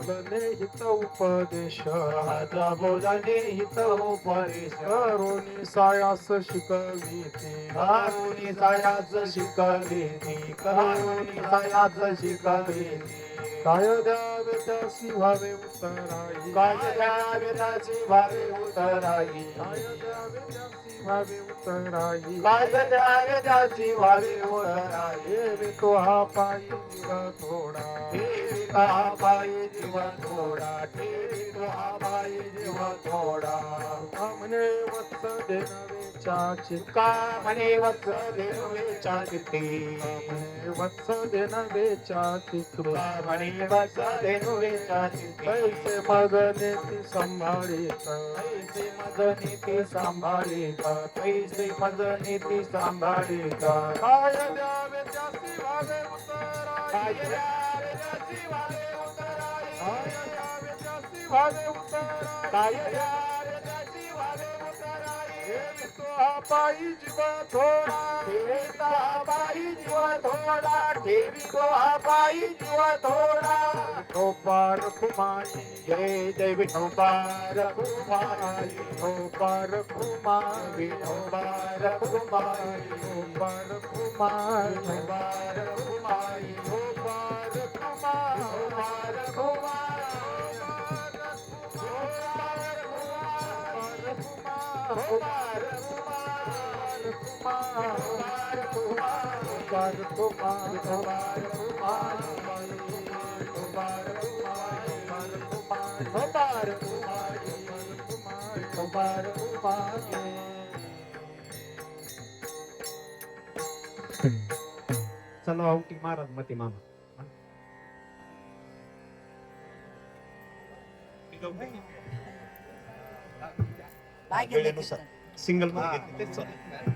बोलणे हित उपदेश राजा बोलणे हित उपदेश करुणी सायास शिकविते करुणी सायास शिकविते करुणी सायास शिकविते काय द्यावे त्यासी व्हावे उत्तराई काय द्यावे त्यासी व्हावे उत्तराई काय द्यावे त्यासी व्हावे उत्तराई काय द्यावे त्यासी व्हावे उत्तराई देवी तो हा पायी जीव थोडा ठेवी का पायी जीव थोडा ठेवी तो हा पायी जीव थोडा म्हणे वत्स देणारे चाची का म्हणे वत्स देवे चाचिते म्हणे वत्स देणारे चाची का म्हणे वत्स देवे चाचिते पैसे मगने ती सांभाळीत पैसे मदने ती सांभाळीत पैसे मदने ती सांभाळीत काय द्यावे त्यासी व्हावे उत्तराई काय द्यावे त्यासी व्हावे उत्तराई काय द्यावे त्यासी व्हावे उत्तराई काय द्यावे त्यासी व्हावे उत्तराई देवी तो हा पायी जीव थोडा ठेवी तो हा पायी जीव थोडा ठेवी तो हा पायी जीव थोडा तो पार खुमाई जय जय विठोबार कुमारी तो पार खुमाई विठोबार कुमारी तो पार खुमाई विठोबार कुमारी तो पार खुमाई विठोबार कुमारी चलो आवटी महाराज मती मामा वेळेनुसार सिंगल मध्ये घेतले तेच चालेल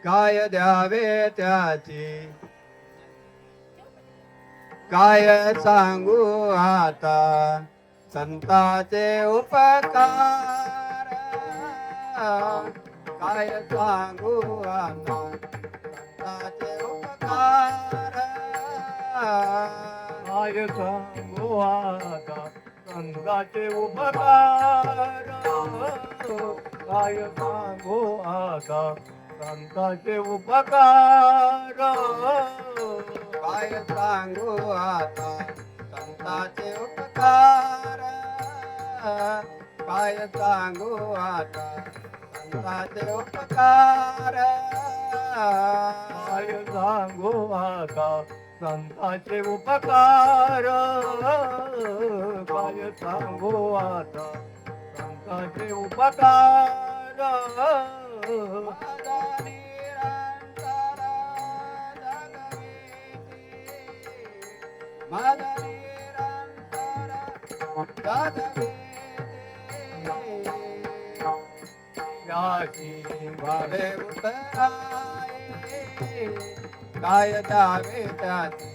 काय द्यावे त्याची काय सांगू आता संताचे उपकार काय सांगू आता संताचे उपकार काय सांगू आता संताचे उपकार काय सांगू आता संताचे उपकार काय सांगू आता संताचे उपकार काय सांगू आता संताचे उपकार काय सांगू आता संताचे उपकार काय सांगू आता संताचे उपकार माझा निरंतर जगविते माझा निरंतर जगविते याची भावे उतराये काय द्यावे त्याची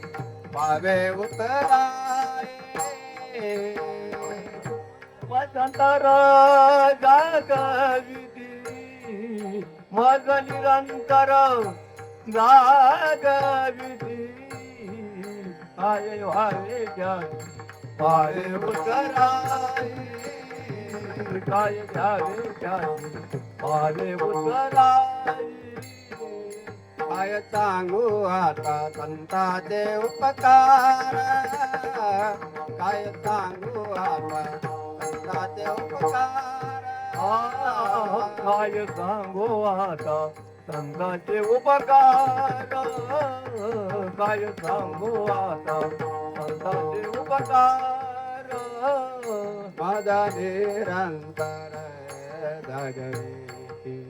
भावे उतराये वसंतर जागविती मग निरंतर जागविती आय व्हावे पाय उतराई काय घ्यावे पाय उतराई काय सांगू आता संताचे उपकार काय सांगू आता संताचे उपकार काय सांगू आता संतांचे उपकार काय सांगू आता संतांचे उपकार माझा निरंतर जगविते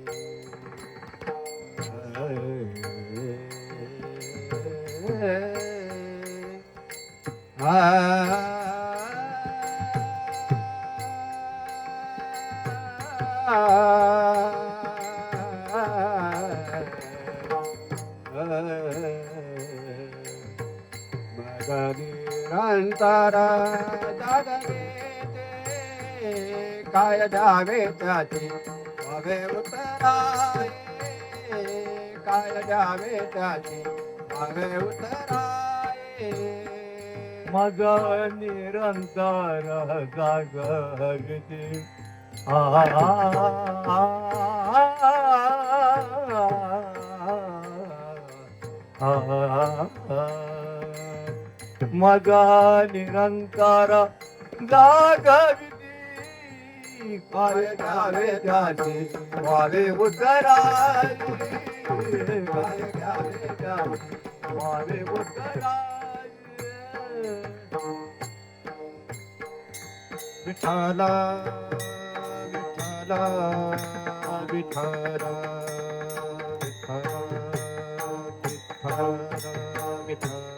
निरंतर जागवे ते काय द्यावे त्याची व्हावे उतराय काय द्यावे त्याची व्हावे उतराय माझा निरंतर जागविते माझा निरंतर जागविते काय द्यावे त्याची व्हावे उतराय काय द्यावे त्याची वारे उतराय विठाला विठाला विठाला विठाला विठाला विठाला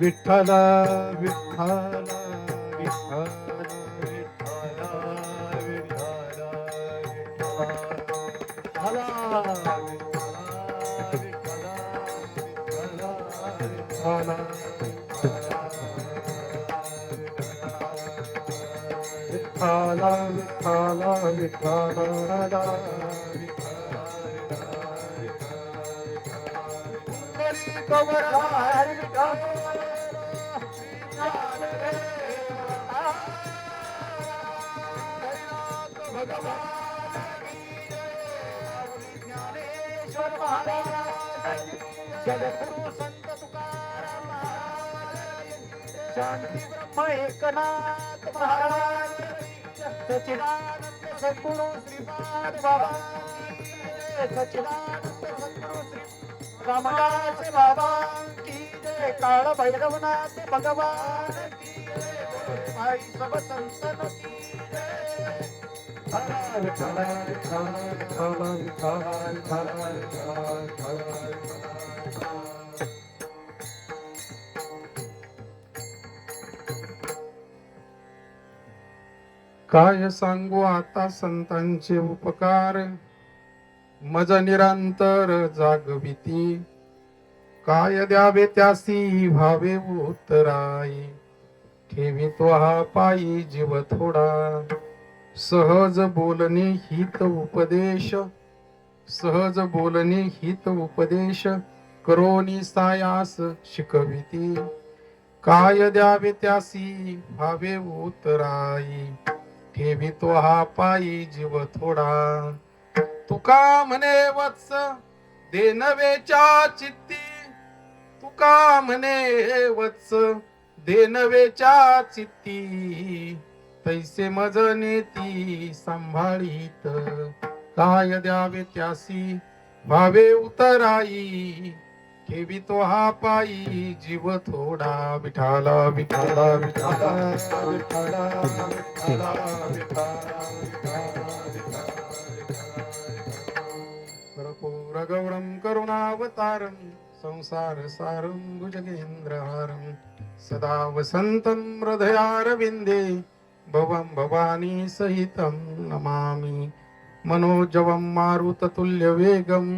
विठाला विठाला विठाला विठाला जगद्गुरु संत तुकाराम शांती ब्रह्म एकनाथ महाराज सच्चिदानंद सद्गुरु श्रीपाद बाबा सच्चिदानंद सद्गुरु श्री रामदास बाबा की जय काळ भैरवनाथ भगवान की जय भाई सब संतन की जय काय सांगू आता संतांचे उपकार मज निरंतर जागविती काय द्यावे त्यासी भावे उतराई ठेवितो हा पायी जीव थोडा सहज बोलणे हित उपदेश सहज बोलणे हित उपदेश करोनी सायास शिकविती काय द्यावे त्यासी भावे उतराई ठेवितो हा पायी जीव थोडा तुका म्हणे वत्स देनवेच्या चित्ती तुका म्हणे वत्स देनवेच्या चित्ती तैसे मज नेती सांभाळीत काय द्यावे त्यासी भावे उतराई ठेवितो हा पायी जीव थोडा विठाला विठाला विठाला विठाला विठाला कर्पूर गौरम करुणावतारम संसार सारं भुजगेंद्रहारं सदा वसन्तं हृदयारविन्दे भवं भवानी सहितं नमामि मनोजवं मारुततुल्यवेगं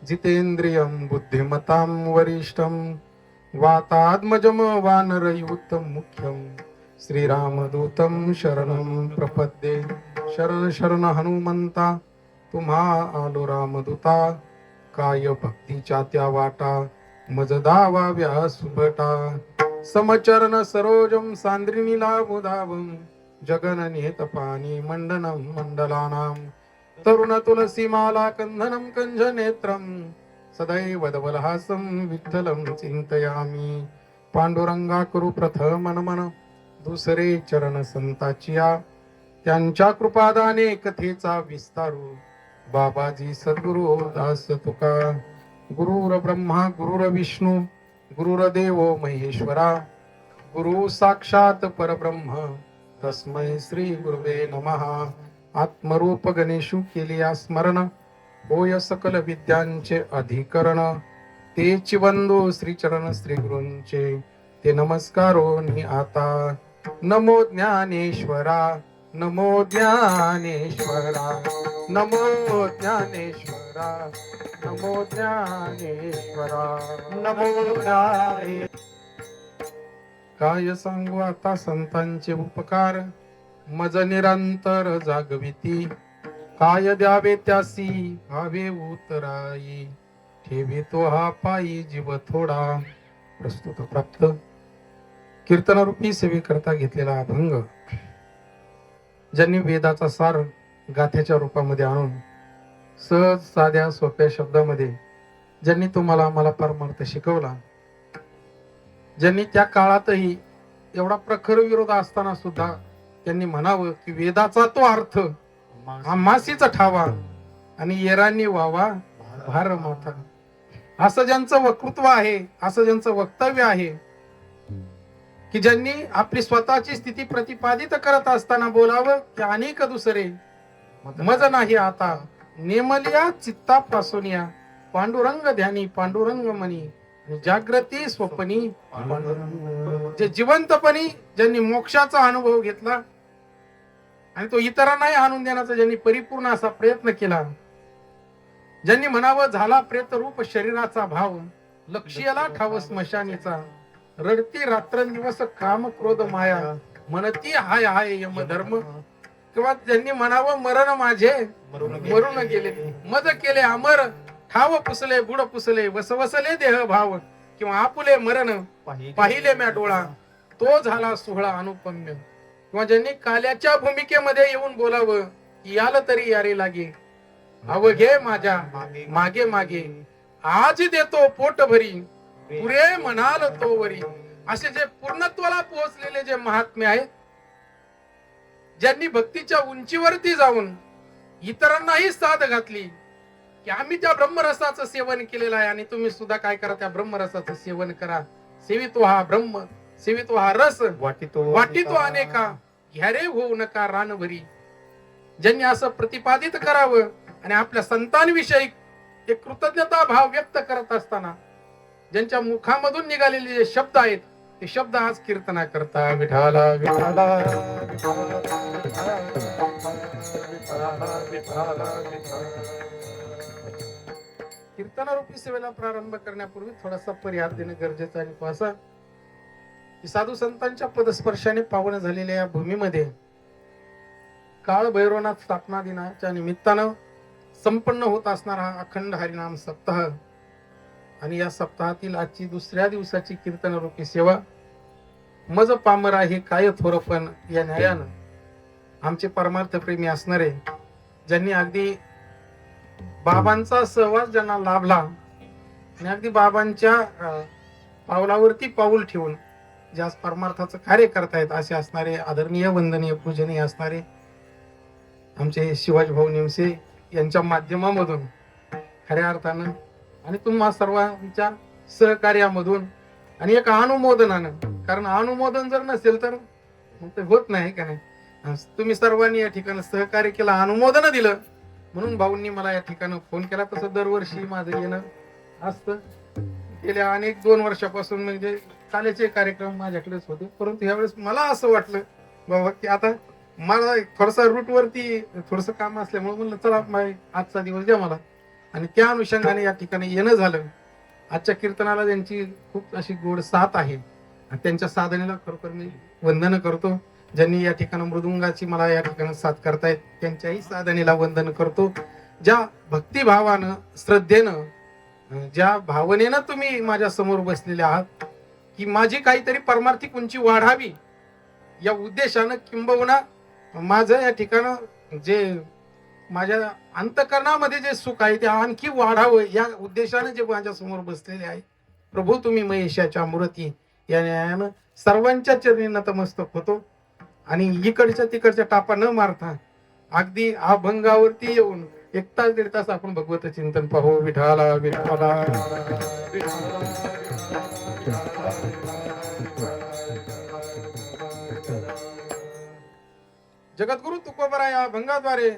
जितेन्द्रियं बुद्धिमतां वरिष्ठं वातात्मजं वानरयूतं मुख्यं श्रीरामदूतं शरणं प्रपद्ये शरण शरण हनुमंता तुम्हा आलो रामदूता काय भक्तीच्या त्या वाटा मज दावाव्या सुभटा समचरण सरोजम सांद्रिनीला मुदावं जगननिहित पाणी मंडनं मंडलानां तरुण तुलसीमाला कंधनं कंजनेत्रं सदैव धवलहासं विठ्ठलं चिंतयामि पांडुरंगा कुरु प्रथम नमन दुसरे चरण संताचिया त्यांच्या कृपादाने कथेचा विस्तारू बाबाजी सद्गुरु दास तुका गुरुर ब्रह्मा गुरुर विष्णू गुरुर्देव महेश्वरा गुरु साक्षात परब्रह्म तस्मै श्री गुरुवे नमः आत्मरूप गणेशू केलिया स्मरण होय सकल विद्यांचे अधिकरण तेची वंदो श्रीचरण श्री गुरूंचे ते नमस्कारो नि आता नमो ज्ञानेश्वरा नमो ज्ञानेश्वरा नमो ज्ञानेश्वरा उत्तरा नमो ज्ञानेश्वरा नमो ज्ञानेश्वरा. काय सांगू आता संतांचे उपकार मज निरंतर जागविती काय द्यावे त्यासी भावे उतराई ठेवी तो हा पायी जीव थोडा. प्रस्तुत प्राप्त कीर्तनारूपी सेवेकरता घेतलेला अभंग ज्यांनी वेदाचा सार गाथ्याच्या रूपामध्ये आणून सहज साध्या सोप्या शब्दामध्ये ज्यांनी तुम्हाला मला परमार्थ शिकवला, ज्यांनी त्या काळातही एवढा प्रखर विरोध असताना सुद्धा त्यांनी म्हणावं की वेदाचा तो अर्थ मासीचा ठावा आणि येरांनी व्हावा भार माथा. असं ज्यांचं वक्तृत्व आहे, असं ज्यांचं वक्तव्य आहे की ज्यांनी आपली स्वतःची स्थिती प्रतिपादित करत असताना बोलावं की अनेक दुसरे मज नाही आता नेमलिया चित्तापासून या पांडुरंग ध्यानी पांडुरंग मनी जागृती स्वप्नी पांडुरंग. जे जिवंतपणी ज्यांनी मोक्षाचा अनुभव घेतला आणि तो इतरांनाही आणून देण्याचा ज्यांनी परिपूर्ण असा प्रयत्न केला, ज्यांनी म्हणावं झाला प्रेत रूप शरीराचा भाव लक्ष्याला ठाव स्मशानीचा रडती रात्रंदिवस काम क्रोध माया म्हणती हाय हाय यम धर्म. किंवा ज्यांनी म्हणावं मरण माझे मरून गेले मज केले अमर ठाव पुसले बुड पुसले वसवसले देह भाव किंवा आपुले मरण पाहिले म्या डोळा तो झाला सोहळा अनुपम्य. किंवा ज्यांनी काल्याच्या भूमिकेमध्ये येऊन बोलावं याल तरी यारे लागे अवघे माझ्या मागे मागे आज देतो पोट भरी पुरे म्हणाल तो वरी. असे जे पूर्णत्वाला पोहोचलेले जे महात्मे आहेत, ज्यांनी भक्तीच्या उंचीवरती जाऊन इतरांनाही साथ घातली की आम्ही त्या ब्रह्मरसाचं सेवन केलेलं आहे आणि तुम्ही सुद्धा काय करा त्या ब्रह्मरसाचं सेवन करा. सेवितो हा ब्रह्म सेवितो हा रस वाटितो अनेका घ्यारे होऊ नका रानभरी. ज्यांनी असं प्रतिपादित करावं आणि आपल्या संतांविषयी एक कृतज्ञता भाव व्यक्त करत असताना ज्यांच्या मुखामधून निघालेले जे शब्द आहेत ते शब्द आज कीर्तना करता विठाला विठाला कीर्तनारूपी सेवेला प्रारंभ करण्यापूर्वी थोडासा परिहार देणं गरजेचं आहे. तो असा की साधू संतांच्या पदस्पर्शाने पावन झालेल्या या भूमीमध्ये काळ भैरवनाथ स्थापना दिनाच्या निमित्तानं संपन्न होत असणारा हा अखंड हरिनाम सप्ताह आणि या सप्ताहातील आजची दुसऱ्या दिवसाची कीर्तनरूपी सेवा मज पामरा हे काय थोरपण या न्यायानं आमचे परमार्थ प्रेमी असणारे ज्यांनी अगदी बाबांचा सहवास ज्यांना लाभला आणि अगदी बाबांच्या पावलावरती पाऊल ठेवून ज्या परमार्थाचं कार्य करतायत असे असणारे आदरणीय वंदनीय पूजनीय असणारे आमचे शिवाजी भाऊ निमसे यांच्या माध्यमामधून खऱ्या अर्थानं आणि तुम्हा सर्वांच्या सहकार्यामधून आणि एक अनुमोदनानं, कारण अनुमोदन जर नसेल तर मग ते होत नाही का नाही. तुम्ही सर्वांनी या ठिकाणी सहकार्य केलं, अनुमोदन दिलं म्हणून भाऊंनी मला या ठिकाणी फोन केला. तसं दरवर्षी माझं येणं असतं. गेल्या अनेक 2 वर्षापासून म्हणजे काल्याचे कार्यक्रम माझ्याकडेच होते, परंतु यावेळेस मला असं वाटलं बाबा की आता मला थोडासा रूट वरती थोडस काम असल्यामुळे म्हणलं चला आजचा दिवस द्या मला, आणि त्या अनुषंगाने या ठिकाणी येणं झालं. आजच्या कीर्तनाला त्यांची खूप अशी गोड साथ आहे आणि त्यांच्या साधनेला खरोखर मी वंदन करतो. ज्यांनी या ठिकाणी मृदुंगाची मला या ठिकाणी साथ करतायत त्यांच्याही साधनेला वंदन करतो. ज्या भक्तिभावानं श्रद्धेनं ज्या भावनेनं तुम्ही माझ्या समोर बसलेले आहात की माझी काहीतरी परमार्थिक उंची वाढावी या उद्देशानं, किंबहुना माझं या ठिकाणं जे माझ्या अंतकरणामध्ये जे सुख आहे ते आणखी वाढावं या उद्देशाने जे माझ्या समोर बसलेले आहे, प्रभू तुम्ही महेशाच्या मूर्ती या न्यायानं सर्वांच्या चरणी नतमस्तक होतो आणि इकडच्या तिकडच्या टापा न मारता अगदी अभंगावरती येऊन 1 तास 1.5 तास आपण भगवत चिंतन पाहू. विठाला विठाला जगद्गुरु तुकोबरा या अभंगाद्वारे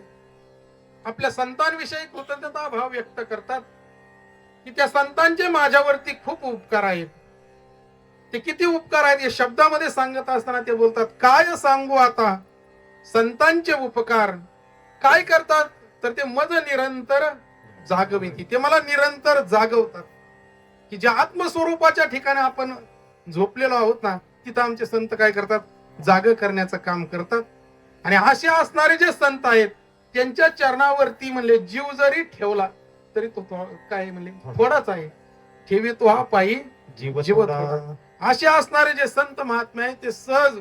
आपल्या संतांविषयी कृतज्ञता भाव व्यक्त करतात की त्या संतांचे माझ्यावरती खूप उपकार आहेत. ते किती उपकार आहेत हे शब्दामध्ये सांगत असताना ते बोलतात, काय सांगू आता संतांचे उपकार. काय करतात तर ते मज निरंतर जागविती, ते मला निरंतर जागवतात. की ज्या आत्मस्वरूपाच्या ठिकाणी आपण झोपलेलो आहोत ना, तिथं आमचे संत काय करतात, जाग करण्याचं काम करतात. आणि असे असणारे जे संत आहेत त्यांच्या चरणावरती म्हणले जीव जरी ठेवला तरी तो काय म्हणले थोडाच आहे, ठेवी तो हा पायी जीव जीव थोडा. असे असणारे जे संत महात्मे आहेत ते सहज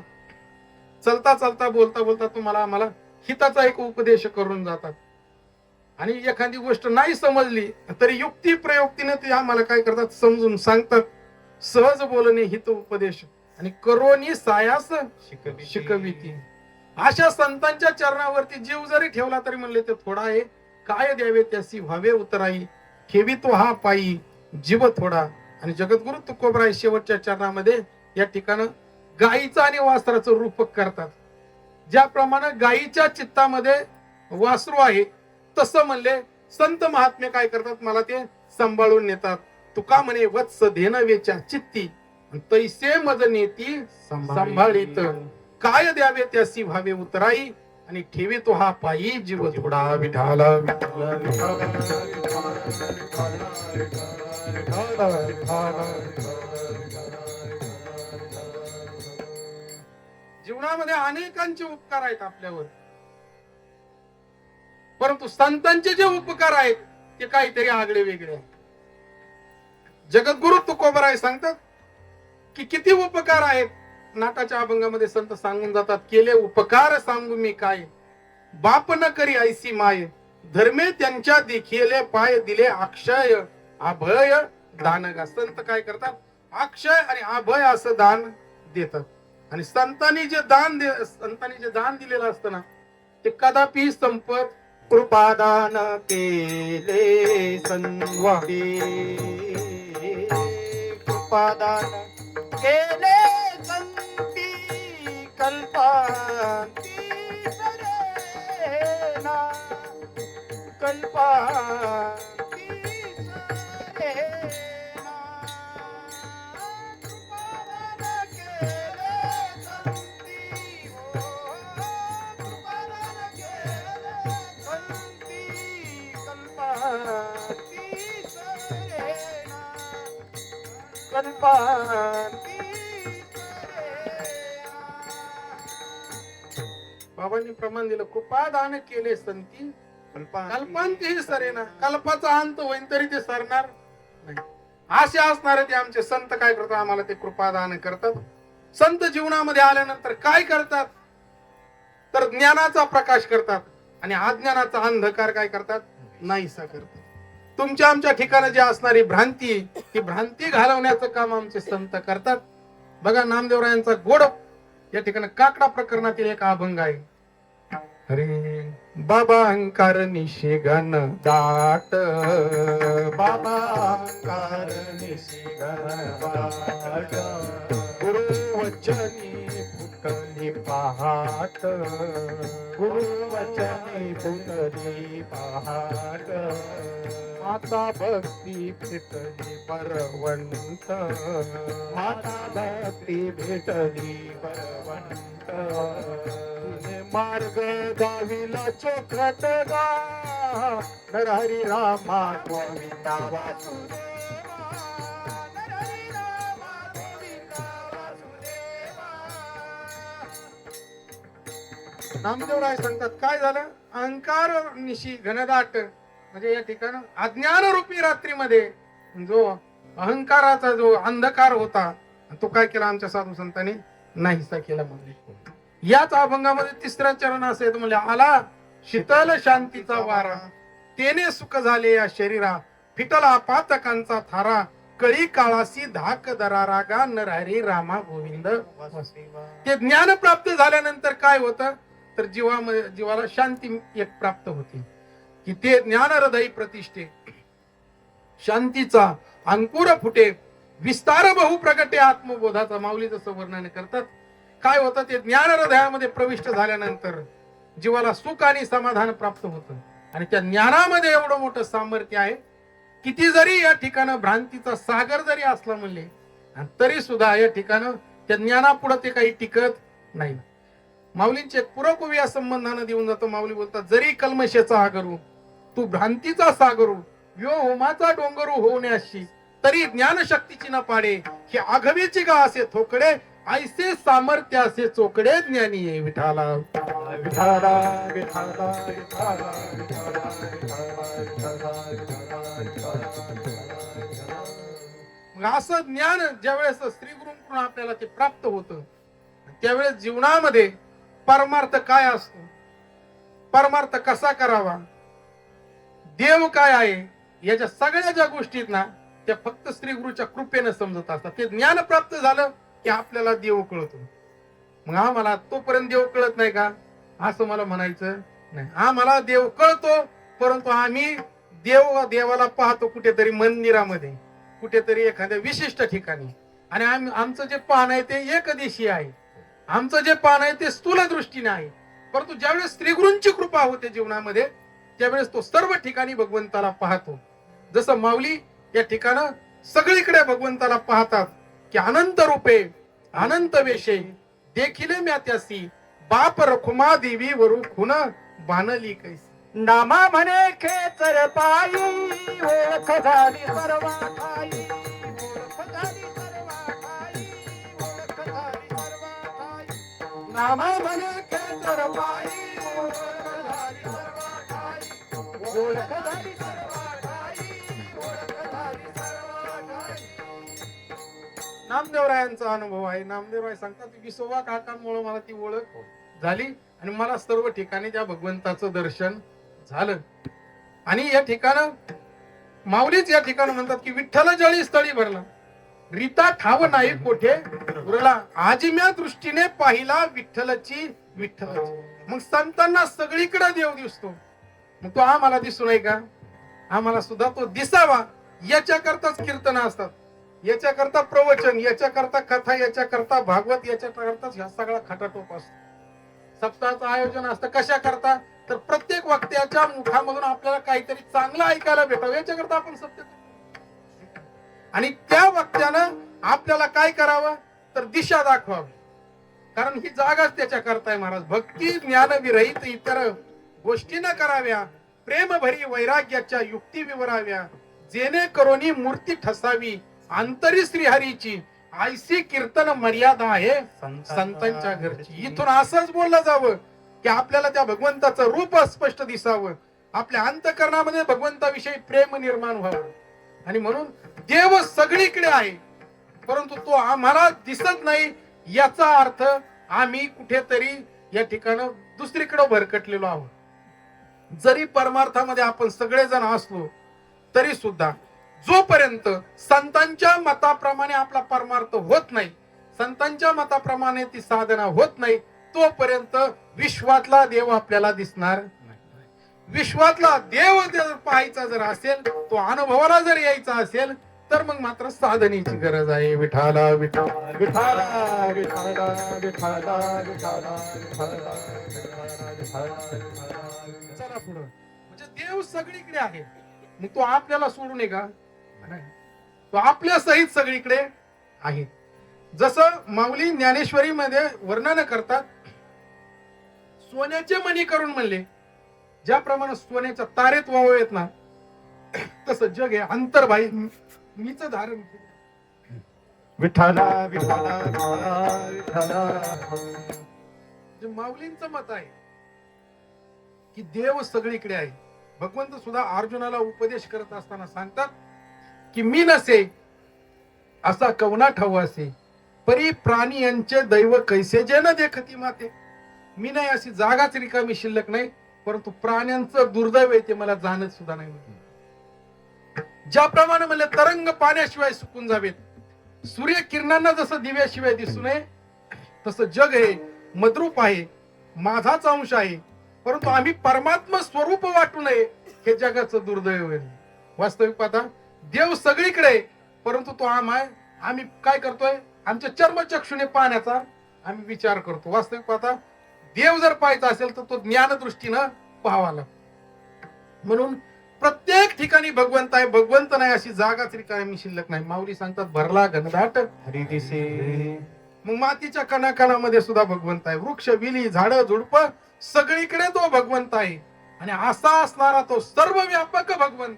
चलता चलता बोलता बोलता तुम्हाला आम्हाला हिताचा एक उपदेश करून जातात. आणि एखादी गोष्ट नाही समजली तरी युक्ती प्रयुक्तीने ते आम्हाला काय करतात, समजून सांगतात. सहज बोलणे हित उपदेश आणि करोनी सायास शिकविती. अशा संतांच्या चरणावरती जीव जरी ठेवला तरी म्हणले ते थोडा आहे, काय द्यावे त्यासी व्हावे उतराई, ठेवी तो हा पायी जीव थोडा. आणि जगद्गुरु तुकोबराय शेवटच्या चरणामध्ये या ठिकाणी गायीचं आणि वासराचं रूपक करतात. ज्याप्रमाणे गायीच्या चित्तामध्ये वासरू आहे तसं म्हणले संत महात्मे काय करतात, मला ते सांभाळून नेतात. तुका म्हणे वत्स धेनवेच्या चित्ती तैसे मज नेती सांभाळीत, काय द्यावे त्यासी व्हावे उतराई आणि ठेवी तो हा पायी जीव थोडा. विठाला जीवनामध्ये अनेकांचे उपकार आहेत आपल्यावर, परंतु संतांचे जे उपकार आहेत ते काहीतरी आगळे वेगळे आहेत. जगद्गुरु तुकोबराय सांगतात की किती उपकार आहेत. नाटाच्या अभंगामध्ये संत सांगून जातात, केले उपकार सांगू मी काय, बाप न करी ऐसी माय, धर्मे त्यांच्या देखिले पाय, दिले अक्षय अभय दानगा. संत काय करतात, अक्षय आणि अभय असं दान देतात. आणि संतांनी जे दान दिलेलं असतं ना ते कदापि संपत. कृपादान केले संवादी, कृपादान केले संती कल्पांती सरेना, कल्पांती सरेना. कृपादान केले संती, कृपादान केले संती कल्पांती सरेना, कल्पांती. बाबांनी प्रमाण दिलं, कृपादान केले संती कल्पांती सरेना. कल्पाचा अंत होईन तरी ते सरणार नाही. असे असणारे ते आमचे संत काय करतात, आम्हाला ते कृपादान करतात. संत जीवनामध्ये आल्यानंतर काय करतात, तर ज्ञानाचा प्रकाश करतात आणि अज्ञानाचा अंधकार काय करतात, नाहीसा करतात. तुमच्या आमच्या ठिकाणी जी असणारी भ्रांती, ती भ्रांती घालवण्याचं काम आमचे संत करतात. बघा नामदेवरायांचा गोड या ठिकाणी काकडा प्रकरणातील एक अभंग आहे. अरे बाबा अंकार निशिगन दाट, बाबा अंकार निशिगन दाट, गुरु वचनी फुटली पहाट, गुरु वचनी फुटली पहाट, माता भक्ती भेटली बरवंत, माता भक्ती भेटली बळवंत, तुझे मार्ग गाविला चोखट गा, नरहरी रामा गोविंदा वासुदेवा, नरहरी रामा गोविंदा वासुदेवा. नामदेवराय सांगतात काय झालं, अहंकार निशी घनदाट, म्हणजे या ठिकाणी अज्ञान रूपी रात्रीमध्ये जो अहंकाराचा जो अंधकार होता तो काय केला, आमच्या साधू संतांनी नाहीसा केला. म्हणजे याच अभंगामध्ये तिसऱ्या चरण असं येतं, म्हणजे आला शीतल शांतीचा वारा, तेने सुख झाले या शरीरा, फिटला पातकांचा थारा, कळी काळासी धाक दरारा गा, नरहरी रामा गोविंद वासुदेवा. ते ज्ञान प्राप्त झाल्यानंतर काय होतं, तर जीवाला शांती एक प्राप्त होती. की ते ज्ञान हृदय प्रतिष्ठे, शांतीचा अंकुर फुटे, विस्तार बहु प्रगटे आत्मबोधाचा. माऊली जसं वर्णन करतात, काय होतं, ते ज्ञान हृदयामध्ये प्रविष्ट झाल्यानंतर जीवाला सुख आणि समाधान प्राप्त होतं. आणि त्या ज्ञानामध्ये एवढं मोठं सामर्थ्य आहे, किती जरी या ठिकाणी भ्रांतीचा सागर जरी असला म्हणले तरी सुद्धा या ठिकाणी त्या ज्ञानापुढे ते काही टिकत नाही. माऊलींचे एक पूरक या संबंधानं देऊन जातो. माऊली बोलतात, जरी कल्मशेचा आगरू तू भ्रांतीचा सागरू, यो होमाचा डोंगर होण्याशी तरी ज्ञानशक्तीची न पाडे. ही आघवीची का असे थोकडे, ऐसे सामर्थ्य असे चोकडे ज्ञानी ये विठाला. विठाला विठाला विठाला विठाला विठाला विठाला. मग असं ज्ञान ज्यावेळेस श्री गुरूंकडून आपल्याला ते प्राप्त होतं, त्यावेळेस जीवनामध्ये परमार्थ काय असतो, परमार्थ कसा करावा, देव काय आहे, याच्या सगळ्या ज्या गोष्टी आहेत ना, त्या फक्त श्री गुरुच्या कृपेने समजत असतात. ते ज्ञान प्राप्त झालं की आपल्याला देव कळतो. मग आम्हाला तोपर्यंत देव कळत नाही का, असं मला म्हणायचं नाही. आम्हाला देव कळतो, परंतु आम्ही देवाला पाहतो कुठेतरी मंदिरामध्ये, कुठेतरी एखाद्या विशिष्ट ठिकाणी. आणि आमचं जे पान आहे ते एकदेशी आहे, आमचं जे पान आहे ते स्थूल दृष्टीने आहे. परंतु ज्यावेळेस श्रीगुरूंची कृपा होते जीवनामध्ये, त्यावेळेस तो सर्व ठिकाणी भगवंताला पाहतो. जसं माऊली या ठिकाणं सगळीकडे भगवंताला पाहतात की अनंत रूपे अनंत वेशे देखिले म्या त्यासी, बाप रखुमा देवी वरू खुन बाणली कैसी. नामा म्हणे खेचर पायी, ओळख झाली सर्वा ठाई, ओळख झाली सर्वा ठाई, ओळख झाली सर्वा ठाई. नामा म्हणे खेचर पायी, ओळख झाली सर्वा ठाई, ओळख झाली सर्वा ठाई, ओळख झाली सर्वा ठाई. नामदेवरायांचा अनुभव आहे. नामदेवराय सांगतात, विसोबा काकांमुळे मला ती ओळख झाली आणि मला सर्व ठिकाणी त्या भगवंताचं दर्शन झालं. आणि या ठिकाण माऊलीच या ठिकाण म्हणतात की विठ्ठल जळी स्थळी भरला, रीता ठाव नाही कोठे उरला, आजिम्या दृष्टीने पाहिला विठ्ठलाची. मग संतांना सगळीकडे देव दिसतो, मग तो आम्हाला दिसू नये का? आम्हाला सुद्धा तो दिसावा, याच्याकरताच कीर्तन असतात, याच्याकरता प्रवचन, याच्याकरता कथा, याच्याकरता भागवत, याच्याकरताच ह्या सगळा खटाटोप असतो. सप्ताहाचं आयोजन असतं कशा करता, तर प्रत्येक वक्त्याच्या मुखामधून आपल्याला काहीतरी चांगलं ऐकायला भेटावं, याच्याकरता आपण सत्य. आणि त्या वक्त्यानं आपल्याला काय करावं, तर दिशा दाखवावी. कारण ही जागाच त्याच्या करताय महाराज. भक्ती ज्ञान विरहित इतर गोष्टी न कराव्या, प्रेम भरी वैराग्याच्या युक्ती विवराव्या, जेणे करोनी मूर्ती ठसावी अंतरी श्रीहरीची, ऐसी कीर्तन मर्यादा आहे संतांच्या घरची. इथून असंच बोललं जावं की आपल्याला त्या भगवंताचं रूप स्पष्ट दिसावं, आपल्या अंतःकरणामध्ये भगवंताविषयी प्रेम निर्माण व्हावं. आणि म्हणून देव सगळीकडे आहे, परंतु तो आम्हाला दिसत नाही, याचा अर्थ आम्ही कुठेतरी या ठिकाणी दुसरीकडे भरकटलेलो आहोत. जरी परमार्थामध्ये आपण सगळेजण असलो तरी सुद्धा जोपर्यंत संतांच्या मताप्रमाणे आपला परमार्थ होत नाही, संतांच्या मताप्रमाणे ती साधना होत नाही, तोपर्यंत विश्वातला देव आपल्याला दिसणार नाही. विश्वातला देव जर पाहायचा जर असेल, तो अनुभवाला जर यायचा असेल, तर मग मात्र साधनेची गरज आहे. विठाला विठाला विठाला विठाला विठाला विठाला विठाला. चला पुढं. म्हणजे देव सगळीकडे आहे, मग तो आपल्याला सोडून आहे का? नाही, तो आपल्या सहित सगळीकडे आहे. जसं माऊली ज्ञानेश्वरी मध्ये वर्णन करतात, सोन्याचे मणी करून म्हणले, ज्याप्रमाणे सोन्याच्या तारेत वाव येत ना, तसं जग आहे अंतर्बाह्य मीच धारण केलं. विठाला विठाला विठाला. जे माऊलींचं मत आहे की देव सगळीकडे आहे. भगवंत सुद्धा अर्जुनाला उपदेश करत असताना सांगतात की मी नसे असा कवना ठाऊ असे, परी प्राणी यांचे दैव कैसे जे न देखती माते. मी नाही अशी जागाच रिकामी शिल्लक नाही, परंतु प्राण्यांचं दुर्दैव आहे ते मला जाणत सुद्धा नाही. ज्याप्रमाणे म्हणले तरंग पाण्याशिवाय सुकून जावेत, सूर्य किरणांना जसं दिव्याशिवाय दिसू नये, तसं जग हे मद्रूप आहे, माझाच अंश आहे, परंतु आम्ही परमात्मा स्वरूप वाटू नये, हे जगाचं दुर्दैव आहे. वास्तविक पाहता देव सगळीकडे, परंतु तो आम्ही काय करतोय, आमच्या चर्मचक्षुने पाहण्याचा आम्ही विचार करतो. वास्तविक पाहता देव जर पाहायचा असेल तर तो ज्ञान दृष्टीनं पाहावा लागतो. म्हणून प्रत्येक ठिकाणी भगवंत आहे, भगवंत नाही अशी जागाच रिकामी शिल्लक नाही. माऊली सांगतात भरला घनदाट हरी दिसे. मग मातीच्या कणाकणामध्ये सुद्धा भगवंत आहे, वृक्ष विली झाडं झुडप सगळीकडे तो भगवंत आहे. आणि असा असणारा तो सर्व व्यापक भगवंत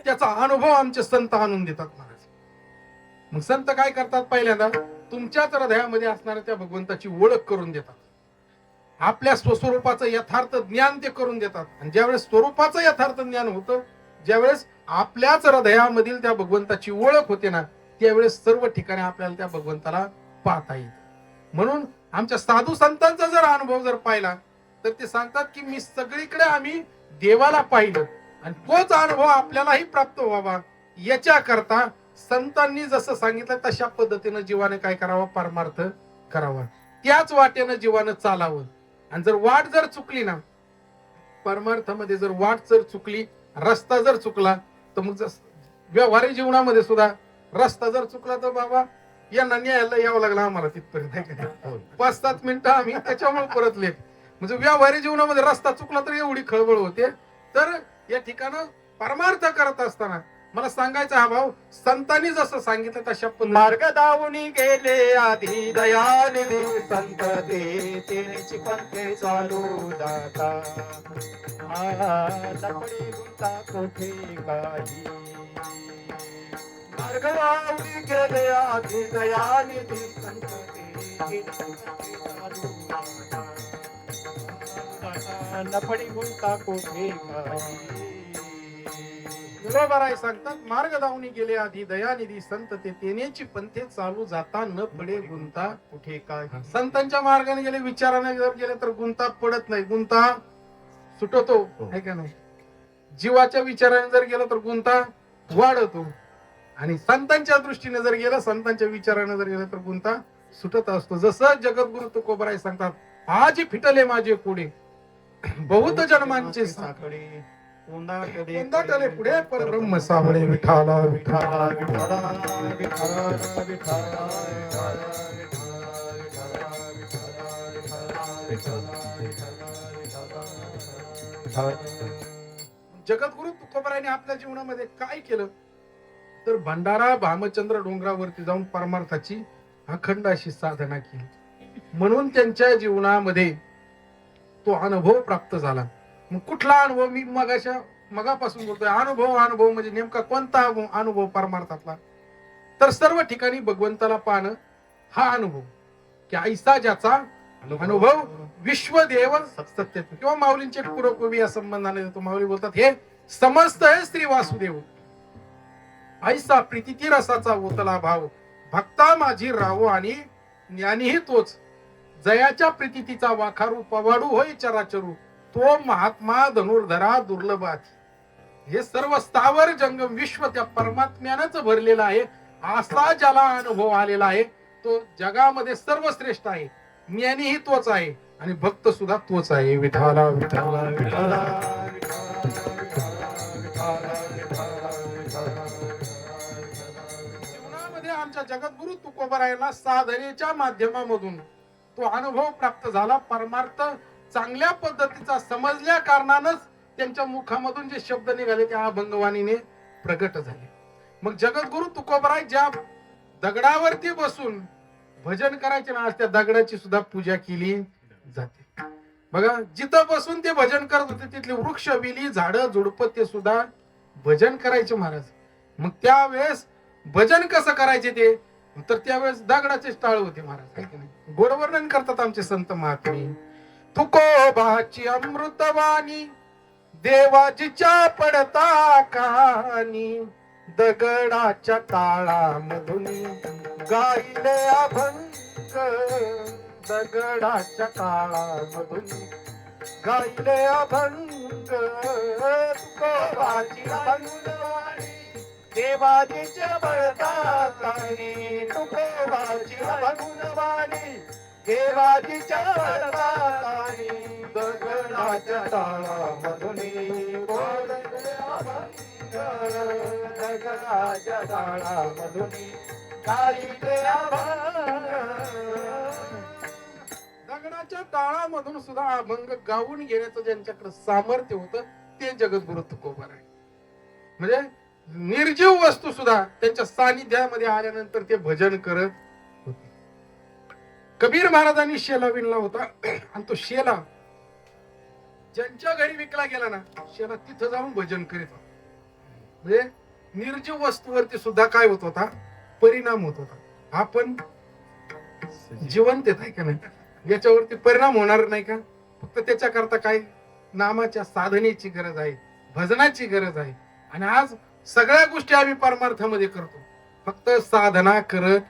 त्याचा अनुभव आमचे संत आणून देतात महाराज. मग संत काय करतात, पहिल्यांदा तुमच्याच हृदयामध्ये असणाऱ्या त्या भगवंताची ओळख करून देतात. आपल्या स्वस्वरूपाचं यथार्थ ज्ञान ते करून देतात. आणि ज्यावेळेस स्वरूपाचं यथार्थ ज्ञान होतं, ज्यावेळेस आपल्याच हृदयामधील त्या भगवंताची ओळख होते ना, त्यावेळेस सर्व ठिकाणी आपल्याला त्या भगवंताला पाहता येईल. म्हणून आमच्या साधू संतांचा जर अनुभव जर पाहिला तर ते सांगतात की मी सगळीकडे आम्ही देवाला पाहिलं, आणि तोच अनुभव आपल्यालाही प्राप्त व्हावा याच्या करता संतांनी जसं सांगितलं तशा पद्धतीनं जीवाने काय करावं, परमार्थ करावा, त्याच वाटेनं जीवानं चालावं. आणि जर वाट जर चुकली ना, परमार्थामध्ये जर वाट जर चुकली, रस्ता जर चुकला, तर मग व्यवहारिक जीवनामध्ये सुद्धा रस्ता जर चुकला तर बाबा यांना न्यायला यावं लागलं आम्हाला तिथपर्यंत. 5-7 मिनिटं आम्ही त्याच्यामुळे परत लेट. म्हणजे व्यवहारिक जीवनामध्ये रस्ता चुकला तर एवढी खळबळ होते. तर या ठिकाणं परमार्थ करत असताना मला सांगायचा हा भाव, संतांनी जसं सांगितलं तशा मार्ग दावणी गेले आधी दयानिधी संत ते तेनेची पंथे चालू जाता. लपडी गुंता कोठे काही. मार्ग दावणी गेले आधी दयानिधी संत ते तेनेची पंथे चालू जाता. लपडी गुंता कोठे काही. बरोबर सांगतात, मार्ग दावणी गेले आधी दयानिधी संत ते तेनेची पंथे चालू जाता न पडे गुंता कुठे काय. संतांच्या मार्गाने गेले, विचाराने जर गेले तर गुंता पडत नाही, गुंता सुटतो, आहे का नाही. जीवाच्या विचाराने जर गेलं तर गुंता वाढतो, आणि संतांच्या दृष्टीने जर गेलं, संतांच्या विचाराने जर गेलं तर गुंता सुटत असतो. जसं जगद्गुरु तुकोबराय सांगतात, आज फिटले माझे पुढे बहुत जन्मांचे साकडे. कोंदाटले पुढे परब्रह्म सावळे. विठाला विठाला विठाला विठाला विठाला जगद्गुरु तुकोबरायाने आपल्या जीवनामध्ये काय केलं तर भंडारा भामचंद्र डोंगरावरती जाऊन परमार्थाची अखंड अशी साधना केली. म्हणून त्यांच्या जीवनामध्ये तो अनुभव प्राप्त झाला. मग कुठला अनुभव, मी मगापासून बोलतोय अनुभव म्हणजे नेमका कोणता अनुभव परमार्थातला, तर सर्व ठिकाणी भगवंताला पाहणं हा अनुभव, की ऐसा ज्याचा अनुभव विश्वदेव सत्य. किंवा माऊलींचे एक पूर्वकवी या संबंधाने देतो. माऊली बोलतात, हे समस्त आहे श्री वासुदेव, ऐसा प्रीती रसाचा ओतला भाव, भक्ता माझी राहो आणि ज्ञानीही तोच, जयाच्या प्रीतीचा वाखारू पवाडू होय चराचरू, तो महात्मा धनुर्धरा दुर्लभाती. हे सर्व स्थावर जंगम विश्व त्या परमात्म्यानंच भरलेला आहे. असा ज्याला अनुभव आलेला आहे तो जगामध्ये सर्वश्रेष्ठ आहे. ज्ञानीही तोच आहे आणि भक्त सुद्धा तोच आहे. विठाला विठाला विठाला. जीवनामध्ये आमच्या जगद्गुरु तुकोबरायाला साधनेच्या माध्यमामधून तो अनुभव प्राप्त झाला. परमार्थ चांगल्या पद्धतीचा समजल्या कारणानच त्यांच्या मुखामधून जे शब्द निघाले त्या अभंगवाणीने प्रगट झाले. मग जगद्गुरु तुकोबराय ज्या दगडावरती बसून भजन करायचे ना, आज त्या दगडाची सुद्धा पूजा केली जाते. बघा, जिथं बसून ते भजन करत होते तिथले वृक्ष वेली झाडं झुडपं ते सुद्धा भजन करायचे महाराज. मग त्यावेळेस भजन कसं करायचे ते, तर त्यावेळेस दगडाचे टाळ होते महाराज. गोड वर्णन करतात आमचे संत महात्मे. तुकोबाची अमृतवाणी देवाजीच्या पडता कहाणी, दगडाच्या टाळामधून गायले अभंग, दगडाच्या टाळामधून गायले अभंग. तुकोबाची अमृतवाणी देवाजीच्या पडता कहाणी, तुकोबाची अमृतवाणी देवाजीच्या पडता दगडाच्या टाळामधून दगडाच्या टाळामधून दगडाच्या टाळामधून सुद्धा अभंग गाऊन घेण्याचं ज्यांच्याकडे सामर्थ्य होतं ते जगद्गुरु तुकोबराय. म्हणजे निर्जीव वस्तू सुद्धा त्यांच्या सानिध्यामध्ये आल्यानंतर ते भजन करत होते. कबीर महाराजांनी शेला विणला होता आणि तो शेला ज्यांच्या घरी विकला गेला ना, शेला तिथं जाऊन भजन करीत होता. म्हणजे निर्जीव वस्तूवरती सुद्धा काय होत होता, परिणाम होत होता. आपण जिवंत आहे का नाही, याच्यावरती परिणाम होणार नाही का? फक्त त्याच्याकरता काय, नामाच्या साधनेची गरज आहे, भजनाची गरज आहे. आणि आज सगळ्या गोष्टी आम्ही परमार्थामध्ये करतो, फक्त साधना करत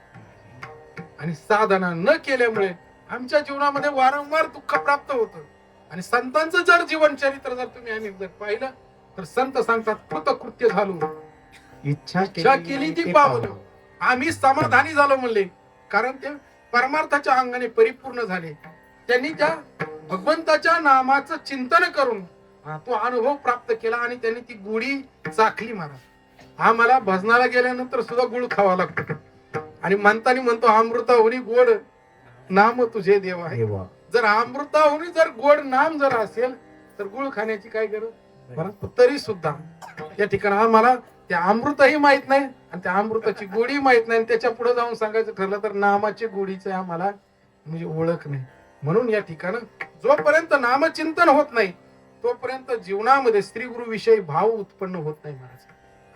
आणि साधना न केल्यामुळे आमच्या जीवनामध्ये वारंवार दुःख प्राप्त होतं. आणि संतांचं जर जीवन चरित्र जर तुम्ही आम्ही जर पाहिलं तर संत सांगतात, कृतकृत्य झालो, इच्छा इच्छा केली ती पावलो. आम्ही समाधानी झालो म्हणले, कारण ते परमार्थाच्या अंगाने परिपूर्ण झाले. त्यांनी त्या भगवंताच्या नामाचं चिंतन करून तो अनुभव प्राप्त केला आणि त्यांनी ती गोडी चाखली. महाराज, आम्हाला भजनाला गेल्यानंतर सुद्धा गुळ खावा लागतो आणि म्हणताना म्हणतो, अमृताहुनी गोड नाम तुझे देव आहे. जर अमृताहुनी जर गोड नाम जर असेल तर गुळ खाण्याची काय गरज. परंतु तरी सुद्धा या ठिकाणी आम्हाला त्या अमृतही माहित नाही आणि त्या अमृताची गोडी माहित नाही. त्याच्या पुढे जाऊन सांगायचं ठरलं तर नामाची गोडीच आम्हाला म्हणजे ओळख नाही. म्हणून या ठिकाणी जोपर्यंत नामचिंतन होत नाही तोपर्यंत जीवनामध्ये श्री गुरु विषयी भाव उत्पन्न होत नाही महाराज.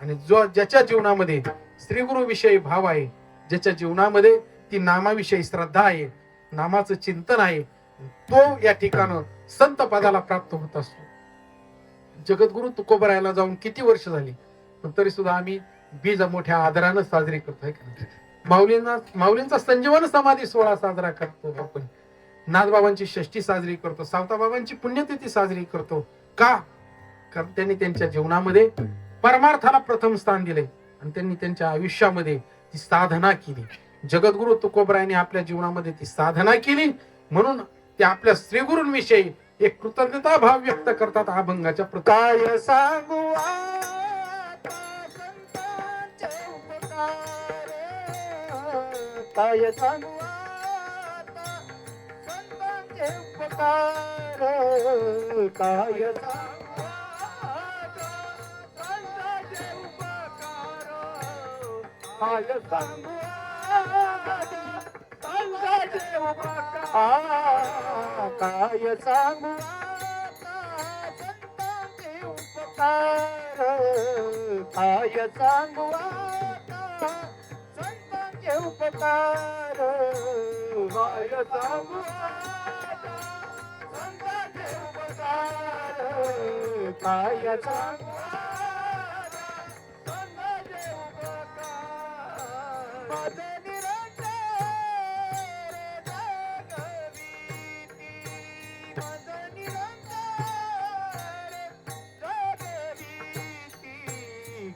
आणि जो ज्याच्या जीवनामध्ये श्री गुरु विषयी भाव आहे, ज्याच्या जीवनामध्ये ती नामाविषयी श्रद्धा आहे, नामाचं चिंतन आहे, तो या ठिकाणी संत पदाला प्राप्त होत असतो. जगद्गुरु तुकोबरायला जाऊन किती वर्ष झाली, पण तरी सुद्धा आम्ही बीज मोठ्या आदरानं साजरी करतोय. माऊलींचा संजीवन समाधी सोहळा साजरा करतो आपण. नाथबाबांची षष्ठी साजरी करतो, सावताबाबांची पुण्यतिथी साजरी करतो. का? कारण त्यांनी त्यांच्या जीवनामध्ये परमार्थाला प्रथम स्थान दिले आणि त्यांनी त्यांच्या आयुष्यामध्ये ती साधना केली. जगद्गुरु तुकोबरायांनी आपल्या जीवनामध्ये ती साधना केली, म्हणून ते आपल्या श्रीगुरूंविषयी एक कृतज्ञता भाव व्यक्त करतात. अभंगाच्या काय सांगू आता संतांचे उपकार, काय सांगू आता संतांचे उपकार, काय सांगू आता संतांचे उपकार, काय सांगू आता संतांचे उपकार, काय सांगू आता संतांचे उपकार, काय सांगू आता संतांचे उपकार, काय सांगू आता संतांचे उपकार, काय सांगू आता संतांचे उपकार. माझे निरंतर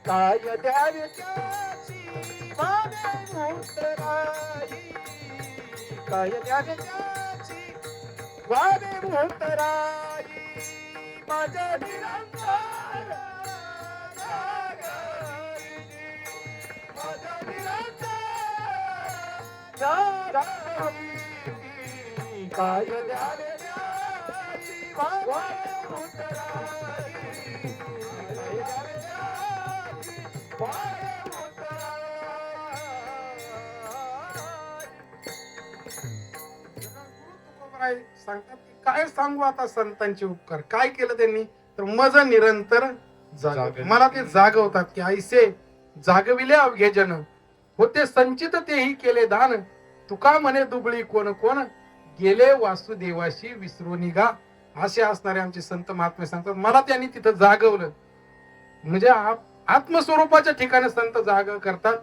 काय द्यावे त्याची भावे उतराई, काय द्यावे त्याची भावे उतराई. माझ्या निरंतर जागरिणी, माझ्या निरंतर जागरिणी, काय द्यावे त्याची भावे उतराई, काय द्यावे सांगतात की काय सांगू आता संतांचे उपकार. काय केलं त्यांनी तर मज निरंतर जाग. मला ते जागवतात की ऐसे जागविले अवघे जन, होते संचित तेही केले दान. तुका म्हणे दुबळी कोण कोण, गेले वासुदेवाशी विसरू निघा. असे असणारे आमचे संत महात्मे सांगतात. मला त्यांनी तिथं जागवलं. म्हणजे आत्मस्वरूपाच्या ठिकाणी संत जाग करतात.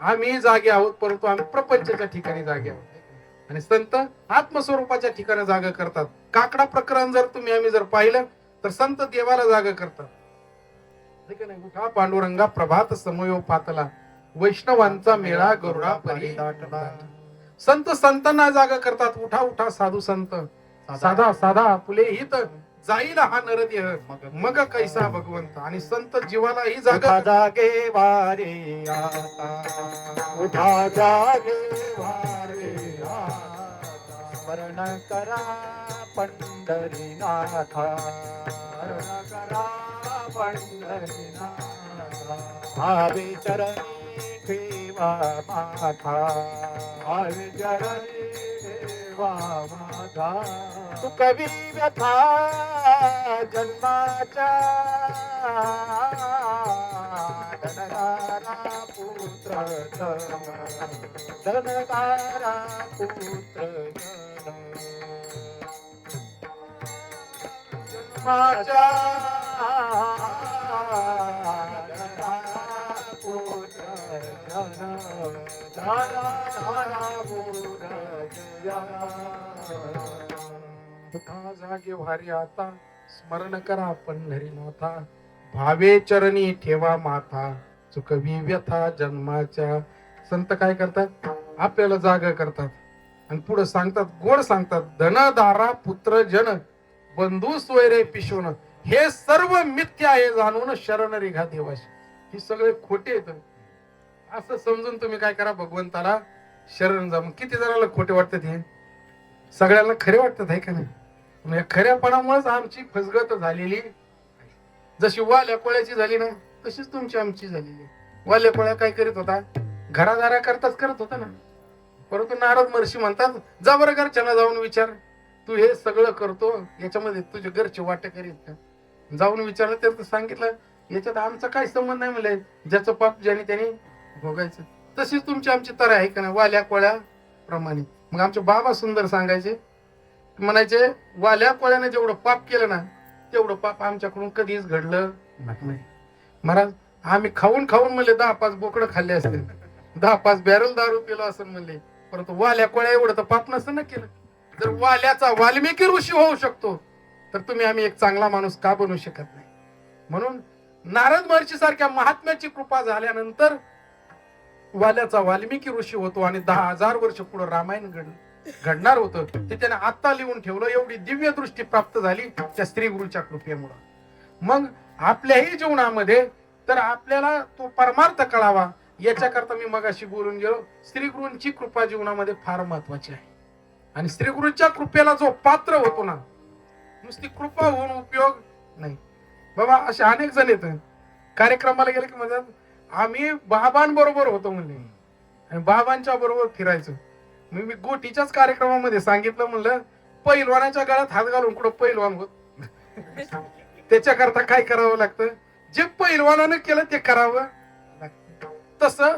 आम्ही जागे आहोत, परंतु आम्ही प्रपंचाच्या ठिकाणी जागे आहोत. आणि संत आत्मस्वरूपाच्या ठिकाणी जाग करतात. काकडा प्रकरण जर तुम्ही आम्ही जर पाहिलं तर संत देवाला जाग करतात. उठा पांडुरंगा प्रभात समयो पातला, वैष्णवांचा मेळा गरुडा परी दाटला. संत संतांना जाग करतात. उठा उठा साधू संत, साधा साधा फुले हित, जाईल हा नरदेह मग कैसा भगवंत. आणि संत जीवाला ही जागा जागे वारे आता, उठा जागे वारे आता, स्मरण करा पंढरीनाथा, स्मरण करा पंढरीनाथा, भावे चरणी ठेवा माथा, भावे चरणी ठेवा माथा. सुखवी व्यथा जन्माच्या धनदारा पुत्र धनदारा पुत्र जन्माच्या पुत्र धनदारा पुत्र जागे भारी आता स्मरण करा पंढरीनाथा भावे चरणी ठेवा माथा चुकवी व्यथा जन्माच्या. संत काय करतात आपल्याला जागा करतात आणि पुढे सांगतात गोड सांगतात धनदारा पुत्र जन बंधू सोयरे पिशवण हे सर्व मिथ्या आहे जाणून शरण रेघा देवाशी. ही सगळे खोटे आहेत असं समजून तुम्ही काय करा भगवंताला शरण जा. मग किती जणांना खोटे वाटतात हे सगळ्यांना खरे वाटतात आहे का नाही. या खऱ्यापणामुळेच आमची फसगत झालेली जशी वाल्या कोळ्याची झाली ना तशीच तुमची आमची झालेली. वाल्या कोळ्या काय करीत होता घरादारा करताच करत होता ना. परंतु नारद महर्षी म्हणतात जा बरं घरच्यांना जाऊन विचार तू हे सगळं करतो याच्यामध्ये तुझे घरचे वाटे करीत का. जाऊन विचारलं तर सांगितलं याच्यात आमचा काय संबंध नाही म्हणलंय ज्याचं पाप ज्याने त्याने भोगायचं. तशीच तुमची आमची तर आहे का नाही वाल्या कोळ्या प्रमाणे. मग आमचे बाबा सुंदर सांगायचे म्हणायचे वाल्या कोळ्याने जेवढं पाप केलं ना तेवढं पाप आमच्याकडून कधीच घडलं नाही. महाराज आम्ही खाऊन खाऊन म्हणले 10-5 बोकडं खाल्ले असते 10-5 बॅरल दारू पिलो असं म्हणले. परंतु वाल्या कोळ्या एवढं तर पाप नसतं ना केलं. जर वाल्याचा वाल्मिकी ऋषी होऊ शकतो तर तुम्ही आम्ही एक चांगला माणूस का बनवू शकत नाही. म्हणून नारद महर्षी सारख्या महात्म्याची कृपा झाल्यानंतर वाल्याचा वाल्मिकी ऋषी होतो आणि 10,000 वर्ष पुढे रामायण घडणार होतं ते त्याने आता लिहून ठेवलं. एवढी दिव्य दृष्टी प्राप्त झाली त्या स्त्री गुरुच्या कृपेमुळे. मग आपल्याही जीवनामध्ये तर आपल्याला तो परमार्थ कळावा याच्याकरता मी मगाशी बोलून गेलो स्त्री गुरूंची कृपा जीवनामध्ये फार महत्वाची आहे. आणि स्त्री गुरूच्या कृपेला जो पात्र होतो ना नुसती कृपा होऊन उपयोग नाही. बाबा असे अनेक जण येत कार्यक्रमाला गेले की म्हणतात आम्ही बाबांबरोबर होतो म्हणले आणि बाबांच्या बरोबर फिरायचो. मी गोटीच्याच कार्यक्रमामध्ये सांगितलं म्हणलं पैलवानाच्या गळ्यात हात घालून कुठं पैलवान होत त्याच्याकरता काय करावं लागतं जे पैलवानानं केलं ते करावं लागतं. तसं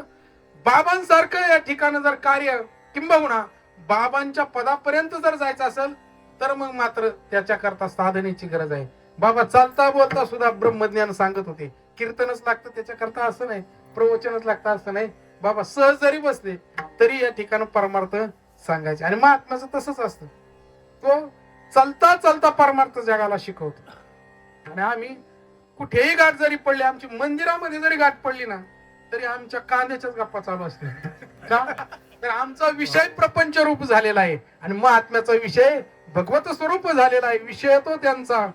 बाबांसारखं या ठिकाणी जर कार्य किंबहुना बाबांच्या पदापर्यंत जर जायचं असेल तर मग मात्र त्याच्याकरता साधनेची गरज आहे. बाबा चालता बोलता सुद्धा ब्रह्मज्ञान सांगत होते. कीर्तनच लागतं त्याच्याकरता असं नाही प्रवचनच लागतं असं नाही. बाबा सहज जरी बसले तरी या ठिकाणी परमार्थ सांगायचे. आणि महात्म्याचं तसंच असतं तो चालता चालता परमार्थ जगाला शिकवतो. आणि आम्ही कुठेही गाठ जरी पडली आमची मंदिरामध्ये जरी गाठ पडली ना तरी आमच्या कांद्याच्याच गप्पा चालू असते का तर आमचा विषय प्रपंच रूप झालेला आहे आणि महात्म्याचा विषय भगवत स्वरूप झालेला आहे. विषय तो त्यांचा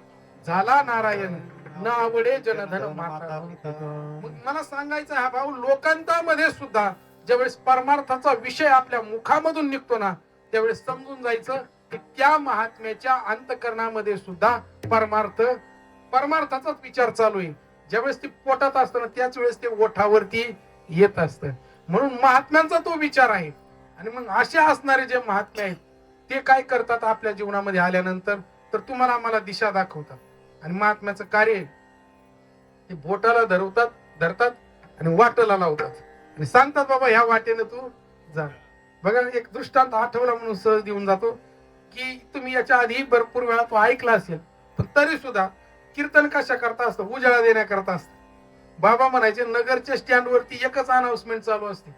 झाला नारायण न आवडे जनधन माता. मग मला सांगायचं हा भाऊ लोकांतामध्ये सुद्धा ज्यावेळेस परमार्थाचा विषय आपल्या मुखामधून निघतो ना त्यावेळेस समजून जायचं की त्या महात्म्याच्या अंतकरणामध्ये सुद्धा परमार्थाचाच विचार चालू आहे. ज्यावेळेस ती पोटात असताना त्याच वेळेस ते ओठावरती येत असतं. म्हणून महात्म्यांचा तो विचार आहे. आणि मग असे असणारे जे महात्मे आहेत ते काय करतात आपल्या जीवनामध्ये आल्यानंतर तर तुम्हाला आम्हाला दिशा दाखवतात. आणि महात्म्याचं कार्य ते बोटाला धरतात आणि वाटेला लावतात आणि सांगतात बाबा ह्या वाटेनं तू जा. बघा एक दृष्टांत आठवला म्हणून सहज देऊन जातो की तुम्ही याच्या आधी भरपूर वेळा तो ऐकला असेल पण तरी सुद्धा कीर्तन कशा करता असतं उजाळा देण्याकरता असतं. बाबा म्हणायचे नगरच्या स्टँड वरती एकच अनाउन्समेंट चालू असते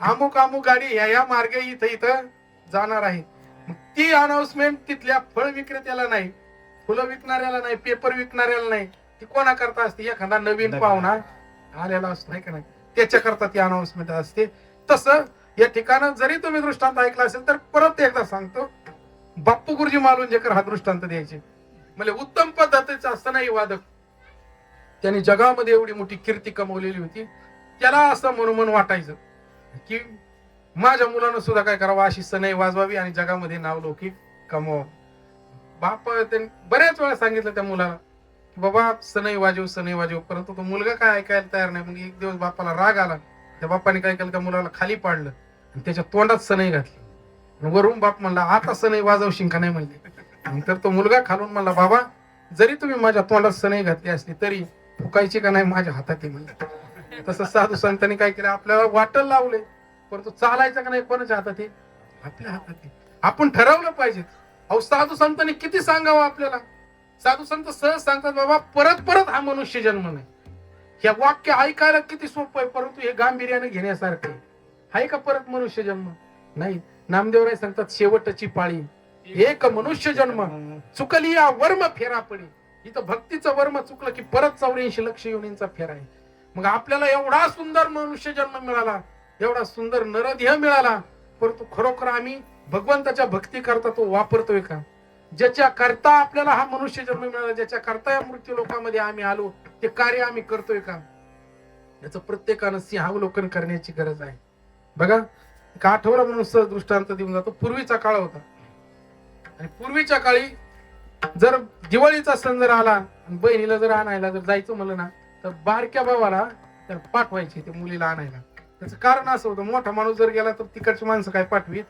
अमुक अमुक गाडी या मार्गे इथं जाणार आहे. ती अनाउन्समेंट तिथल्या फळ विक्रेत्याला नाही फुलं विकणाऱ्याला नाही पेपर विकणाऱ्याला नाही ती कोणा करता असते एखादा नवीन पाहुणा आलेला असतो का नाही त्याच्याकरता ती अनाउन्समेंट असते. तसं या ठिकाणी जरी तुम्ही दृष्टांत ऐकला असेल तर परत एकदा सांगतो बाप्पू गुरुजी मालुंजेकर हा दृष्टांत द्यायचे म्हणजे उत्तम पद्धतीचा असतानाही वादक त्यांनी जगामध्ये एवढी मोठी कीर्ती कमवलेली होती. त्याला असं म्हणून वाटायचं की माझ्या मुलानं सुद्धा काय करावं अशी सनई वाजवावी आणि जगामध्ये नावलौकिक कमवावं. बाप त्यांनी बऱ्याच वेळा सांगितलं त्या मुलाला की बाबा सनई वाजव परंतु तो मुलगा काय ऐकायला तयार नाही. मग एक दिवस बापाला राग आला त्या बापाने काय केलं त्या मुलाला खाली पाडलं आणि त्याच्या तोंडात सनई घातली. वरून बाप म्हणला आता सनई वाजवशील का नाही म्हणले. तर तो मुलगा खालून म्हणला बाबा जरी तुम्ही माझ्या तोंडात सनई घातली असली तरी फुकायची का नाही माझ्या हातात म्हणले. तसं साधू संतांनी काय केलं, आपल्याला वाटल लावले, परंतु चालायचं का नाही कोणाच्या हातात आहे? आपल्या हातात आहे. आपण ठरवलं पाहिजे. अहो साधू संतांनी किती सांगावं आपल्याला. साधू संत सहज सांगतात, बाबा परत परत हा मनुष्य जन्म नाही. हे वाक्य ऐकायला किती सोपं आहे, परंतु हे गांभीर्याने घेण्यासारखे आहे का? परत मनुष्य जन्म नाही. नामदेवराय सांगतात, शेवटची पाळी एक मनुष्य जन्म, चुकली या वर्म फेरा पडी. इथं भक्तीचं वर्म चुकलं की परत 84 लक्ष योनींचा फेरा आहे. मग आपल्याला एवढा सुंदर मनुष्य जन्म मिळाला, एवढा सुंदर नरदेह मिळाला, परंतु खरोखर आम्ही भगवंताच्या भक्ती करता तो वापरतोय का? ज्याच्या करता आपल्याला हा मनुष्य जन्म मिळाला, ज्याच्या करता या मृत्यू लोकांमध्ये आम्ही आलो, ते कार्य आम्ही करतोय का? याचं प्रत्येकानं सिंहावलोकन करण्याची गरज आहे. बघा, एक आठवडा म्हणून सहज दृष्टांत देऊन जातो. पूर्वीचा काळ होता, आणि पूर्वीच्या काळी जर दिवाळीचा सण जर आला आणि बहिणीला जर आणायला जर जायचं म्हणलं ना, तर बारक्या भावाला तर पाठवायचे ते मुलीला आणायला. त्याचं कारण असं होतं, मोठा माणूस जर गेला तर तिकडची माणसं काय पाठवीत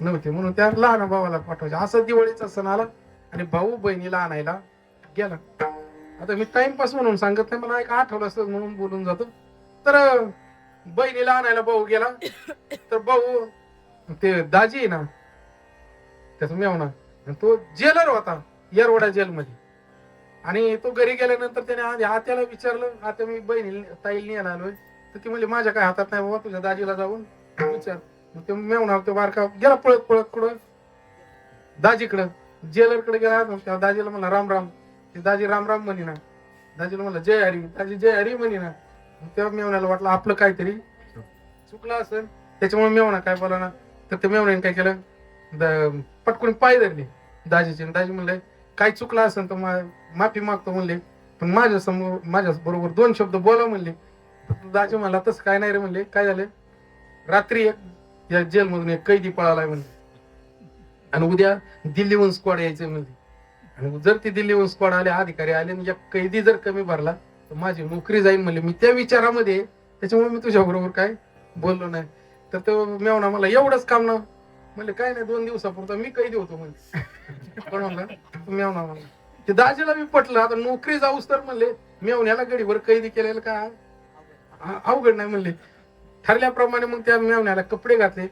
नव्हते, म्हणून त्या लहान भावाला पाठवायचे. असं दिवाळीचा सण आला आणि भाऊ बहिणीला आणायला गेला. आता मी टाइमपास म्हणून सांगत नाही, मला एक आठवलं असं म्हणून बोलून जातो. तर बहिणीला आणायला भाऊ गेला, तर भाऊ ते दाजी आहे ना त्याचा मेवणा, तो जेलर होता येरवडा जेलमध्ये. आणि तो घरी गेल्यानंतर त्याने आधी आत्याला विचारलं, आता मी बहिणी ताईला न्यायला आलोय. तर ती म्हणली, माझ्या काय हातात नाही बाबा, तुझ्या दाजीला जाऊन विचार. मग ते मेवणा तो बारका गेला पळत पळत कुठं दाजीकडं, जेलरकडे गेला. त्या दाजीला म्हणला राम राम. ते दाजी राम राम म्हणी ना. दाजीला म्हणला जय हरी. दाजी जय हरी म्हणी ना. तेव्हा मेवण्याला वाटलं आपलं काहीतरी चुकलं असेल, त्याच्यामुळे मेवणा काय बोला ना. तर ते मेवण्याने काय केलं, पटकून पाय धरले दाजीचे. दाजी म्हणले, काय चुकलं असेल तर माफी मागतो म्हणले, पण माझ्या समोर माझ्या बरोबर 2 शब्द बोला म्हणले. दाजी म्हणला, तसं काय नाही रे म्हणले. काय झालं, रात्री एक या जेलमधून एक कैदी पळालाय म्हणले, आणि उद्या दिल्लीहून स्क्वॉड यायचं म्हणले. आणि जर ती दिल्लीहून स्क्वॉड आले, अधिकारी आले आणि एक कैदी जर कमी भरला तर माझी नोकरी जाईल म्हणले. मी त्या विचारामध्ये, त्याच्यामुळे मी तुझ्या बरोबर काय बोललो नाही. तर तो मेवणा मला, एवढंच काम ना म्हणले. काय नाही, 2 दिवसापुरता मी कैदी होतो म्हणले. कोण म्हणला? मेवणा म्हणला. ते दाजीला मी पटलं. आता नोकरी जाऊस तर म्हणले मेवण्याला गडीवर कैदी केलेलं का अवघड नाही म्हणले. ठरल्याप्रमाणे मग त्या मेवण्याला कपडे घातले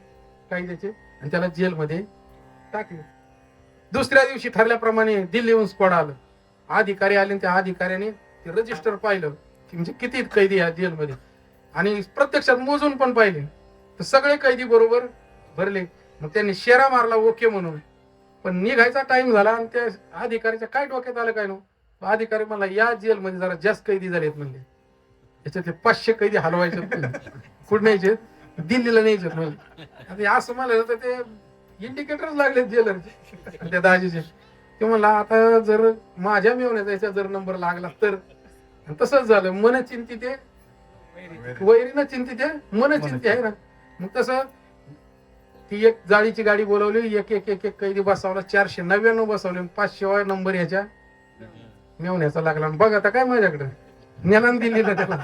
कैद्याचे आणि त्याला जेलमध्ये टाकले. दुसऱ्या दिवशी ठरल्याप्रमाणे दिल्लीहून स्क्वॉड आलं. अधिकारी आले, त्या अधिकाऱ्याने ते रजिस्टर पाहिलं की म्हणजे किती कैदी आहे जेलमध्ये, आणि प्रत्यक्षात मोजून पण पाहिले तर सगळे कैदी बरोबर भरले. मग त्यांनी शेरा मारला ओके म्हणून. पण निघायचा टाइम झाला आणि त्या अधिकाऱ्याच्या काय डोक्यात आलं काय नो, अधिकारी मला या जेलमध्ये जरा जास्त कैदी झालेत म्हणले. याच्यातले 500 कैदी हलवायचे, कुठे न्यायचे, दिल्लीला न्यायचे म्हणले. आता असं म्हणलं तर ते इंडिकेटरच लागले जेलरचे त्या दाजीचे. ते म्हणला, आता जर माझ्या मेवण्याचा याच्या जर नंबर लागला तर. तसंच झालं. मन चिंतित वैरीनं चिंतित मन चिंती आहे ना. मग तसं ती एक जाळीची गाडी बोलवली, एक एक एक एक कैदी बसवला. 499 बसवले, 500 नंबर याच्या मेवण्याचा लागला. बघ आता काय माझ्याकडे ज्ञान दिलेलं त्याला.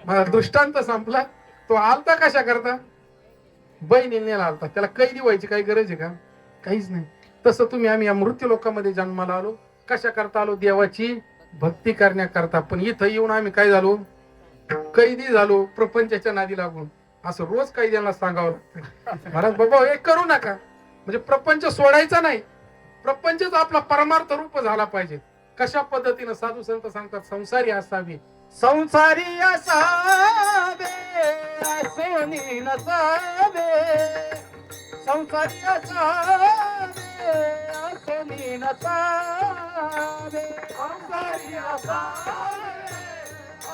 माझा दृष्टांत संपला. तो आलता कशा करता, बहिणीने नेला आलता. त्याला कैदी व्हायची काही गरज आहे का? काहीच नाही. तसं तुम्ही आम्ही या मृत्यू लोकांमध्ये जन्माला आलो कशा करता आलो, देवाची भक्ती करण्याकरता. पण इथं येऊन आम्ही काय झालो, कैदी झालो प्रपंचाच्या नादी लागून. असं रोज कैद्यांना सांगावं लागतं, महाराज बाबा हे करू नका. म्हणजे प्रपंच सोडायचा नाही, प्रपंचच आपला परमार्थ रूप झाला पाहिजे. कशा पद्धतीनं साधू संत सांगतात, संसारी असावी. संसारी असावे सोनी नसावे, संसारी असावे सोनी नसावे, संसारी असावे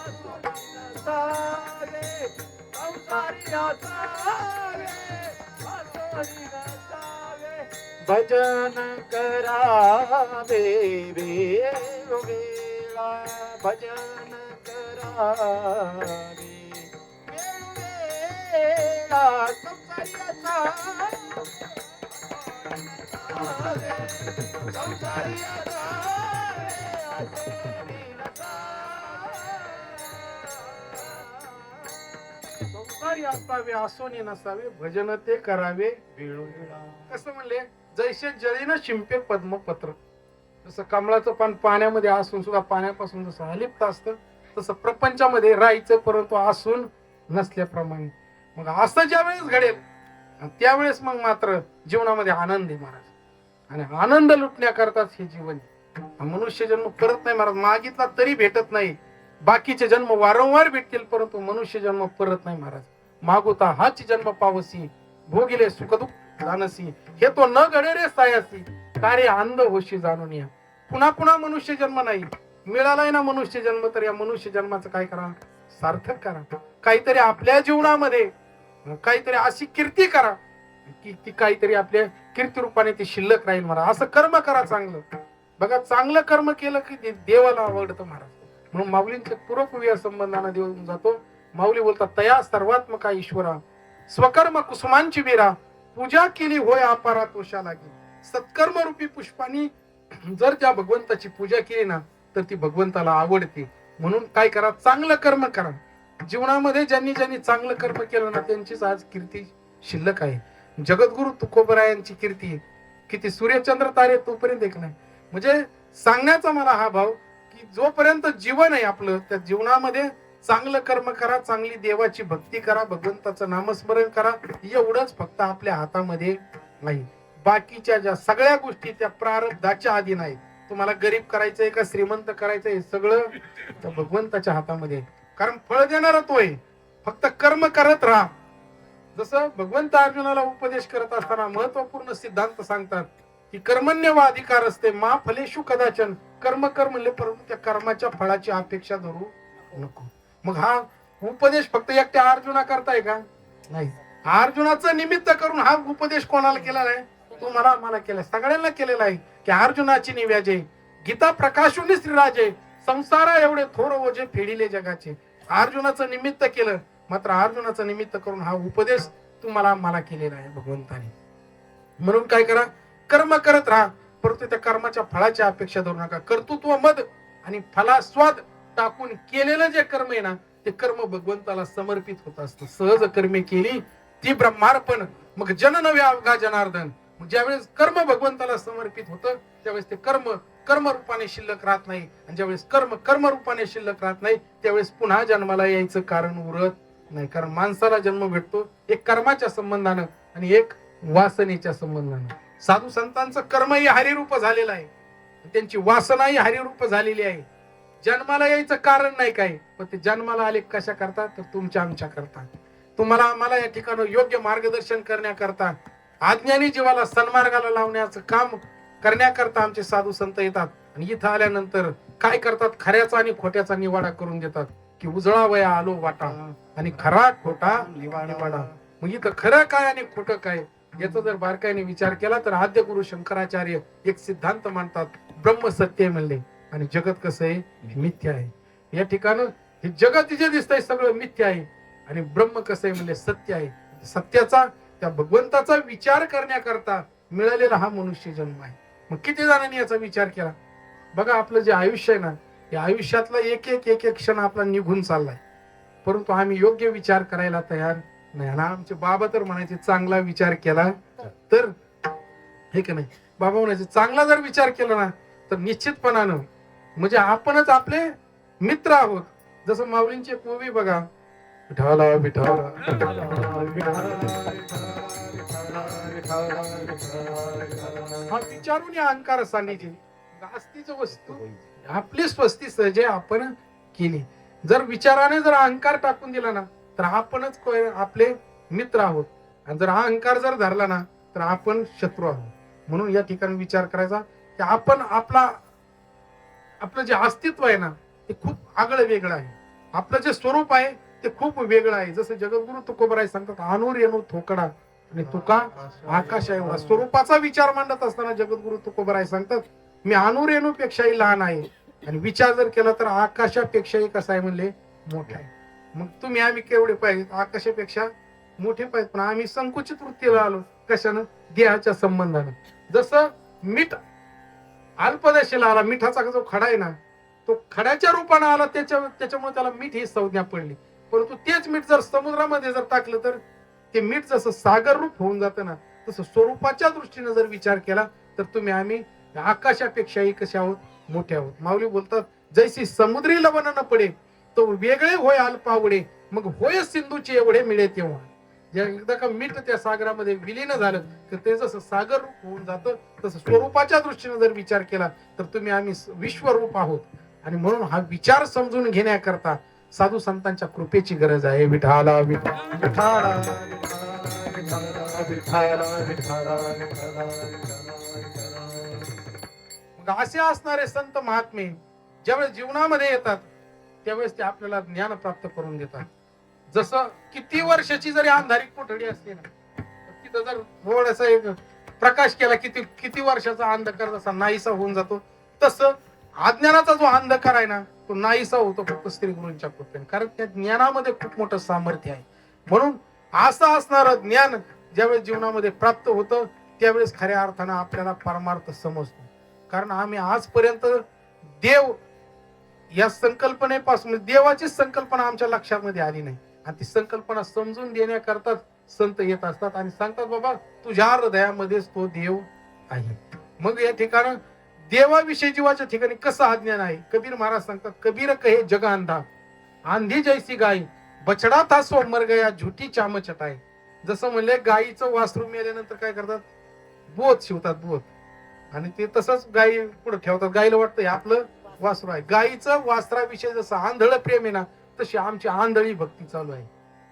सोनी नसावे, संसारी असावे सोनी नसावे. भजन करावे वेळोवेळा, भजन करावे वेळोवेळा, संसारी असावे संसारी असावे सोनी नसावे. संसारी असावे असोनी नसावे, भजन ते करावे वेळोवेळा. कसं म्हणले, जैसे जळीनं शिंपे पद्मपत्र. जसं कमळाचं पान पाण्यामध्ये असून सुद्धा पाण्यापासून जसं अलिप्त असतं, तसं प्रपंचामध्ये राहायचं परंतु असून नसल्याप्रमाणे. मग असं ज्या वेळेस घडेल त्यावेळेस मग मात्र जीवनामध्ये आनंद आहे महाराज. आणि आनंद लुटण्याकरताच हे जीवन आहे. हा मनुष्य जन्म परत नाही महाराज, मागितला तरी भेटत नाही. बाकीचे जन्म वारंवार भेटतील परंतु मनुष्य जन्म परत नाही महाराज. मागुता हाच जन्म पावसी, भोगिले सुखदुःख जाणसी, हे तो न घडे रे सायासी, कार्य अंध होशी जाणून या. पुन्हा पुन्हा मनुष्य जन्म नाही मिळालाय ना मनुष्य जन्म, तर या मनुष्य जन्माचं काय करा, सार्थक करा. काहीतरी आपल्या जीवनामध्ये काहीतरी अशी कीर्ती करा की ती काहीतरी आपल्या कीर्ती रूपाने ती शिल्लक राहील महाराज. असं कर्म करा चांगलं. बघा चांगलं कर्म केलं की ते देवाला आवडतं महाराज. म्हणून माऊलींचे पूर्वपुव्या संबंधाने देऊन जातो. माऊली बोलतात, तया सर्वात्मका ईश्वरा, स्वकर्म कुसुमांची वीरा, पूजा केली होय अपारा तोषा लागी. सत्कर्म रूपी पुष्पानी जर त्या भगवंताची पूजा केली ना तर ती भगवंताला आवडते. म्हणून काय करा, चांगलं कर्म करा. जीवनामध्ये ज्यांनी ज्यांनी चांगलं कर्म केलं ना त्यांचीच आज कीर्ती शिल्लक आहे. जगद्गुरु तुकोबरायांची कीर्ती किती सूर्यचंद्र तारे तोपर्यंत एक नाही. म्हणजे सांगण्याचा मला हा भाव की जोपर्यंत जीवन आहे आपलं त्या जीवनामध्ये चांगलं कर्म करा, चांगली देवाची भक्ती करा, भगवंताचं नामस्मरण करा. एवढंच फक्त आपल्या हातामध्ये नाही. बाकीच्या ज्या सगळ्या गोष्टी त्या प्रारब्धाच्या अधीन आहेत. तुम्हाला गरीब करायचंय का श्रीमंत करायचंय सगळं त्या भगवंताच्या हातामध्ये आहे. कारण फळ देणारा तो आहे. फक्त कर्म करत राहा. जसं भगवंत अर्जुनाला उपदेश करत असताना महत्वपूर्ण सिद्धांत सांगतात की कर्मण्य वा अधिकार असते मा फलेशु कदाचन. कर्म कर म्हणले परंतु त्या कर्माच्या फळाची अपेक्षा धरू नको. मग हा उपदेश फक्त एकट्या अर्जुना करताय का, नाही. अर्जुनाचं निमित्त करून हा उपदेश कोणाला केलेला आहे, तुम्हाला मला केलाय, सगळ्यांना केलेला आहे की अर्जुनाची निव्याजे गीता प्रकाशुनी श्रीराजे, संसारा एवढे थोर ओझे फेडिले जगाचे. अर्जुनाचं निमित्त केलं, मात्र अर्जुनाचं निमित्त करून हा उपदेश तुम्हाला मला केलेला आहे भगवंताने. म्हणून काय करा, कर्म करत राहा परंतु त्या कर्माच्या फळाची अपेक्षा धरू नका. कर्तृत्व मद आणि फलास्वाद टाकून केलेलं जे कर्म आहे ना ते कर्म भगवंताला समर्पित होत असतं. सहज कर्मे केली ती ब्रह्मार्पण, मग जन नव्हे अवघा जनार्दन. मग ज्यावेळेस कर्म भगवंताला समर्पित होतं त्यावेळेस ते कर्म रूपाने शिल्लक राहत नाही. आणि ज्यावेळेस कर्म रूपाने शिल्लक राहत नाही त्यावेळेस पुन्हा जन्माला यायचं कारण उरत नाही. कारण माणसाला जन्म भेटतो एक कर्माच्या संबंधानं आणि एक वासनेच्या संबंधानं. साधू संतांचं कर्मही हरिरूप झालेलं आहे, त्यांची वासनाही हरिरूप झालेली आहे. जन्माला यायचं कारण नाही काय, पण ते जन्माला आले कशा करता, तर तुमच्या आमच्या करता, तुम्हाला आम्हाला या ठिकाणी योग्य मार्गदर्शन करण्याकरता, अज्ञानी जीवाला सन्मार्गाला लावण्याचं काम करण्याकरता आमचे साधू संत येतात. आणि इथं आल्यानंतर काय करतात, खऱ्याचा आणि खोट्याचा निवाडा करून देतात की उजळा वया आलो वाटा आणि खरा खोटा निवाडा. मग इथं खरं काय आणि खोटं काय याचा जर बारकाईने विचार केला तर आद्य गुरु शंकराचार्य एक सिद्धांत मांडतात, ब्रह्म सत्य म्हणले आणि जगत कसं आहे, मिथ्या आहे. या ठिकाणी हे जगत जे दिसतंय सगळं मिथ्या आहे आणि ब्रह्म कसं आहे म्हणले या आहे. सत्याचा त्या भगवंताचा विचार करण्याकरता मिळालेला हा मनुष्य जन्म आहे. मग किती जणांनी याचा विचार केला बघा. आपलं जे आयुष्य आहे ना या आयुष्यातला एक एक क्षण आपला निघून चाललाय परंतु आम्ही योग्य विचार करायला तयार नाही. ना आमचे बाबा तर म्हणायचे चांगला विचार केला तर, हे की नाही, बाबा म्हणायचे चांगला जर विचार केला ना तर निश्चितपणानं म्हणजे आपणच आपले मित्र आहोत. जसं माऊलींची एक मूवी बघा, विठाला विठाला हा विचारून या अहंकार सान्निधी आस्तीचं वस्तू आपली स्वस्ती सहजे आपण केली. जर विचाराने जर अहंकार टाकून दिला ना तर आपणच आपले मित्र आहोत आणि जर हा अहंकार जर धरला ना तर आपण शत्रू आहोत. म्हणून या ठिकाणी विचार करायचा की आपण आपलं जे अस्तित्व आहे ना ते खूप आगळं वेगळं आहे. आपलं जे स्वरूप आहे ते खूप वेगळं आहे. जसं जगद्गुरु तुकोबराय सांगतात, आणूर येणू थोकडा आणि तुका आकाश एवढा. स्वरूपाचा विचार मांडत असताना जगद्गुरु तुकोबराय सांगतात, मी आणूर येणू पेक्षाही लहान आहे आणि विचार जर केला तर आकाशापेक्षाही कसा आहे म्हणले मोठा आहे. मग तुम्ही आम्ही केवढे पाहिजे, आकाशापेक्षा मोठे पाहिजे, पण आम्ही संकुचित वृत्तीला आलो कशानं, देहाच्या संबंधानं. जसं मीठ अल्पदशेला आला, मिठाचा जो खडा आहे ना तो खड्याच्या रूपाने आला त्याच्यामुळे त्याला मीठ ही संज्ञा पडली. परंतु तेच मीठ जर समुद्रामध्ये जर टाकलं तर ते मीठ जसं सागर रूप होऊन जातं ना तसं स्वरूपाच्या दृष्टीने जर विचार केला तर तुम्ही आम्ही आकाशापेक्षाही कसे आहोत, मोठे आहोत. माऊली बोलतात, जैसी समुद्री लवण न पडे तो वेगळे होय अल्पावडे, मग होय सिंधूचे एवढे मिळे तेव्हा. एकदा का मीठ त्या सागरामध्ये विलीन झालं तर ते जसं सागर रूप होऊन जातं, तसं स्वरूपाच्या दृष्टीने जर विचार केला तर आम्ही विश्वरूप आहोत. आणि म्हणून हा विचार समजून घेण्याकरता साधू संतांच्या कृपेची गरज आहे. विठाला विठा विठाला विठाला विठाला मग असे असणारे संत महात्मे ज्यावेळेस जीवनामध्ये येतात त्यावेळेस ते आपल्याला ज्ञान प्राप्त करून देतात. जसं किती वर्षाची जरी अंधारी कोठडी असते ना, तिथं जर थोडासा एक प्रकाश केला, किती किती वर्षाचा अंधकार जसा नाहीसा होऊन जातो, तसं अज्ञानाचा जो अंधकार आहे ना तो नाहीसा होतो फक्त श्री गुरूंच्या कृपेने. कारण त्या ज्ञानामध्ये खूप मोठं सामर्थ्य आहे. म्हणून असं असणारं ज्ञान ज्यावेळेस जीवनामध्ये प्राप्त होतं त्यावेळेस खऱ्या अर्थानं आपल्याला परमार्थ समजतो. कारण आम्ही आजपर्यंत देव या संकल्पनेपासून, देवाची संकल्पना आमच्या लक्षामध्ये आली नाही. आणि ती संकल्पना समजून देण्याकरता संत येत असतात आणि सांगतात, बाबा तुझ्या हृदयामध्येच तो देव आहे. मग या ठिकाणी देवाविषयी जीवाच्या ठिकाणी कसं अज्ञान आहे. कबीर महाराज सांगतात, कबीर कहे जग अंधा, आंधी जैसी गाय, बछडा था सो मर गया, झुटी चाम चटाई. जसं म्हणले गायीचं वासरू मेल्यानंतर काय करतात, बोत शिवतात, बोत, आणि ते तसंच गायी पुढे ठेवतात. गायीला वाटतं हे आपलं वासरू आहे. गायीचं वासराविषयी जसं आंधळ प्रेम आहे ना, तशी आमची आंधळी भक्ती चालू आहे.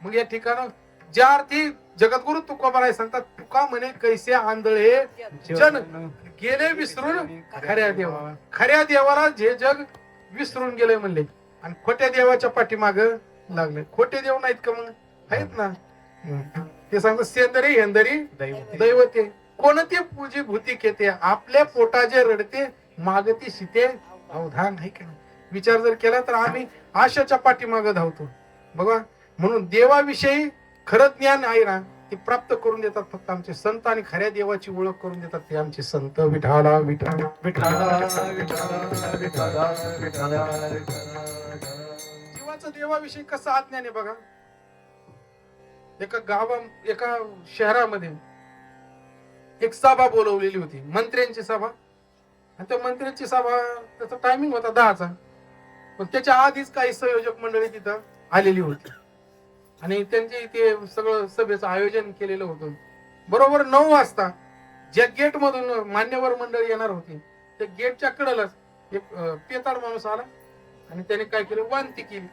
मग या ठिकाणी ज्या अर्थी जगद्गुरु तुकोबाराय सांगतात, तुका म्हणे कैसे आंधळे जन गेले विसरून खऱ्या देवा. खऱ्या देवाला जे जग विसरून गेले म्हणले आणि खोट्या देवाच्या पाठीमाग लागले. खोटे देव नाहीत का मग, आहेत ना. ते सांगतात, सेंदरी हेंदरी दैवते, कोणते पूजी भूती खेते, आपल्या पोटाचे रडते मागती शिते अवधान. आहे का? विचार जर केला तर आम्ही आशाच्या पाठीमागे धावतो बघा. म्हणून देवाविषयी खरं ज्ञान आहे ना ते प्राप्त करून देतात फक्त आमचे संत, आणि खऱ्या देवाची ओळख करून देतात ते आमचे संत. विठाला विठाला विठाला विठाला विठाला विठाला. जीवाचं देवाविषयी कसं अज्ञान आहे बघा. एका शहरामध्ये एक सभा बोलवलेली होती, मंत्र्यांची सभा. आणि त्या मंत्र्यांची सभा, त्याचा टायमिंग होता 10चा, पण त्याच्या आधीच काही संयोजक मंडळी तिथं आलेली होती आणि त्यांचे ते सगळं सभेचं आयोजन केलेलं होतं. बरोबर 9 वाजता ज्या गेट मधून मान्यवर मंडळी येणार होती त्या गेटच्या कडेलाच एक पेताड माणूस आला आणि त्याने काय केलं, वांती केली.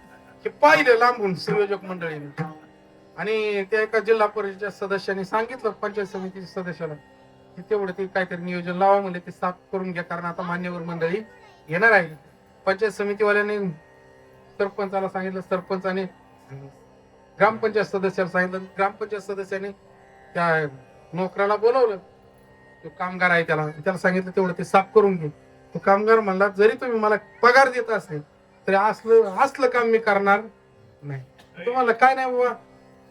हे पाहिलं लांबून संयोजक मंडळीने. आणि त्या एका जिल्हा परिषदेच्या सदस्याने सांगितलं पंचायत समितीच्या सदस्याला की तेवढं ते काहीतरी नियोजन लावा म्हणजे ते साफ करून घ्या, कारण आता मान्यवर मंडळी येणार आहे. पंचायत समितीवाल्याने सरपंचाला सांगितलं, सरपंचाने ग्रामपंचायत सदस्याला सांगितलं, ग्रामपंचायत सदस्याने त्या नोकराला बोलवलं, तो कामगार आहे त्याला सांगितलं तेवढं ते साफ करून घे. तो कामगार म्हणला, जरी तुम्ही मला पगार देत असले तरी असलं काम मी करणार नाही. तुम्हाला काय नाही बाबा,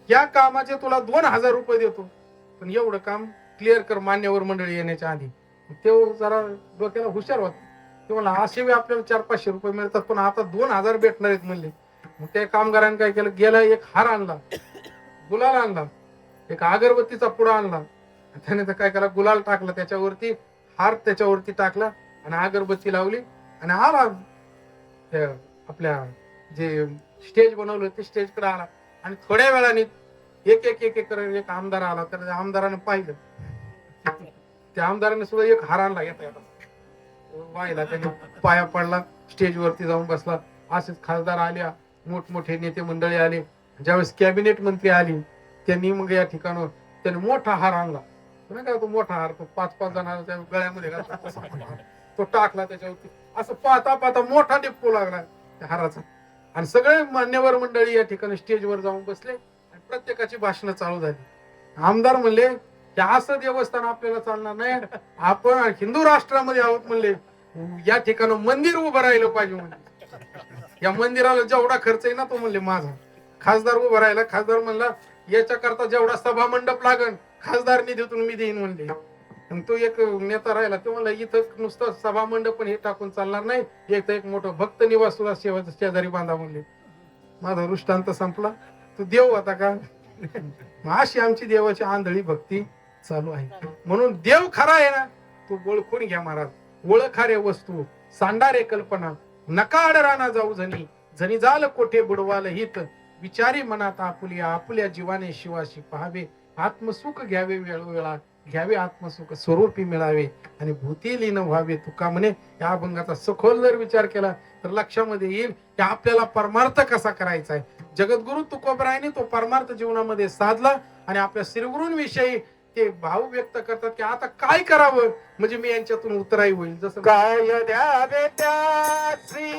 या कामाचे तुला 2000 रुपये देतो, पण एवढं काम क्लिअर कर मान्यवर मंडळी येण्याच्या आधी. ते जरा डोक्याला हुशार होत. ते म्हणला असे आपल्याला 400-500 रुपये मिळतात, पण आता 2000 भेटणार आहेत म्हणले. मग त्या कामगारांनी काय केलं, गेला एक हार आणला, गुलाल आणला, एक अगरबत्तीचा पुडा आणला. त्याने तर काय केला, गुलाल टाकला त्याच्यावरती, हार त्याच्यावरती टाकला आणि अगरबत्ती लावली आणि आला आपल्या जे स्टेज बनवलं ते स्टेज कडे आला. आणि थोड्या वेळाने एक आमदार आला. तर त्या आमदाराने पाहिलं, त्या आमदाराने सुद्धा एक हार आणला, येता वाहिला, त्याने पाया पडला, स्टेजवरती जाऊन बसला. असेच खासदार आल्या, मोठमोठे नेते मंडळी आले. ज्यावेळेस कॅबिनेट मंत्री आली त्यांनी मग या ठिकाणी त्याने मोठा हार आणला. तो मोठा हार, तो 5-5 जणांच्या गळ्यामध्ये घातला, तो टाकला त्याच्यावरती. असं पाहता पाहता मोठा डिप्पो लागला त्या हाराचा. आणि सगळे मान्यवर मंडळी या ठिकाणी स्टेजवर जाऊन बसले आणि प्रत्येकाची भाषणं चालू झाली. आमदार म्हणले की असं देवस्थान आपल्याला चालणार नाही, आपण हिंदू राष्ट्रामध्ये आहोत म्हणले, या ठिकाणी मंदिर उभं राहिलं पाहिजे म्हणले. या मंदिराला जेवढा खर्च आहे ना तो म्हणले माझा. खासदार उभं राहिला. खासदार म्हणला याच्या करता जेवढा सभा मंडप लागन खासदार निधीतून मी देईन म्हणले. आणि तो एक नेता राहिला, तो म्हणला इथं नुसतं सभा मंडप पण हे टाकून चालणार नाही, एक मोठं भक्त निवास सुद्धा शेजारी बांधा म्हणले. माझा दृष्टांत संपला. तो देव होता का? अशी आमची देवाची आंधळी भक्ती चालू आहे. म्हणून देव खरा आहे ना तो ओळखून घ्या महाराज. ओळखा रे वस्तू, सांडा रे कल्पना, नका आड राना जाऊ जणी, जणी झालं कोठे बुडवाल हित विचारी मनात आपुली आपुल्या जीवाने शिवाशी पहावे आत्मसुख घ्यावे वेळोवेळा घ्यावे आत्मसुख स्वरूपी मिळावे आणि भूती लीन व्हावे. तुका म्हणे या अभंगाचा सखोल जर विचार केला तर लक्षामध्ये येईल की आपल्याला परमार्थ कसा करायचा आहे. जगद्गुरु तुकोबरायने तो परमार्थ जीवनामध्ये साधला आणि आपल्या श्रीगुरूंविषयी ते भाव व्यक्त करतात की आता काय करावं म्हणजे मी यांच्यातून उतराई होईल. जसं काय द्यावे त्यासी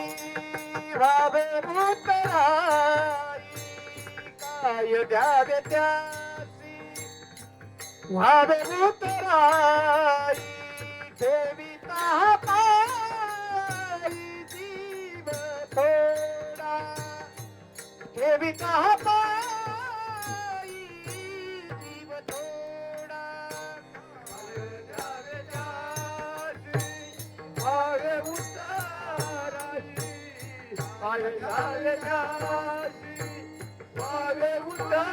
व्हावे उतराई, काय द्यावे त्यासी व्हावे उतराई, ठेविता पायी जीव थोडा, ठेविता पायी जीव थोडा. द्यावे त्यासी व्हावे उतराई, काय द्यावे त्यासी व्हावे उतराई,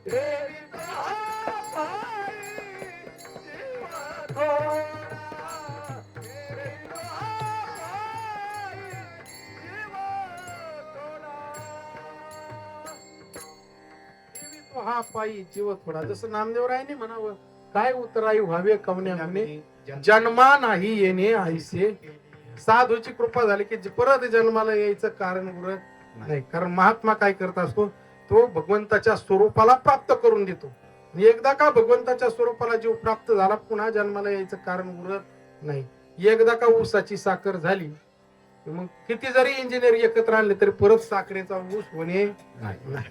ठेविता पायी जीव थोडा, ठेविता पायी जीव थोडा. तो हा पायी जीव थोडा. जसं नामदेवरायाने म्हणावं काय उतराई व्हावे कवण्या म्हणे जन्मा नाही येणे आईसे. साधूची कृपा झाली की परत जन्माला यायचं कारण उरत नाही. कारण महात्मा काय करत असतो तो भगवंताच्या स्वरूपाला प्राप्त करून देतो. आणि एकदा का भगवंताच्या स्वरूपाला जीव प्राप्त झाला पुन्हा जन्माला यायचं कारण उरत नाही. एकदा का ऊसाची साखर झाली मग किती जरी इंजिनियर एकत्र आणले तरी परत साखरेचा ऊस होणे नाही.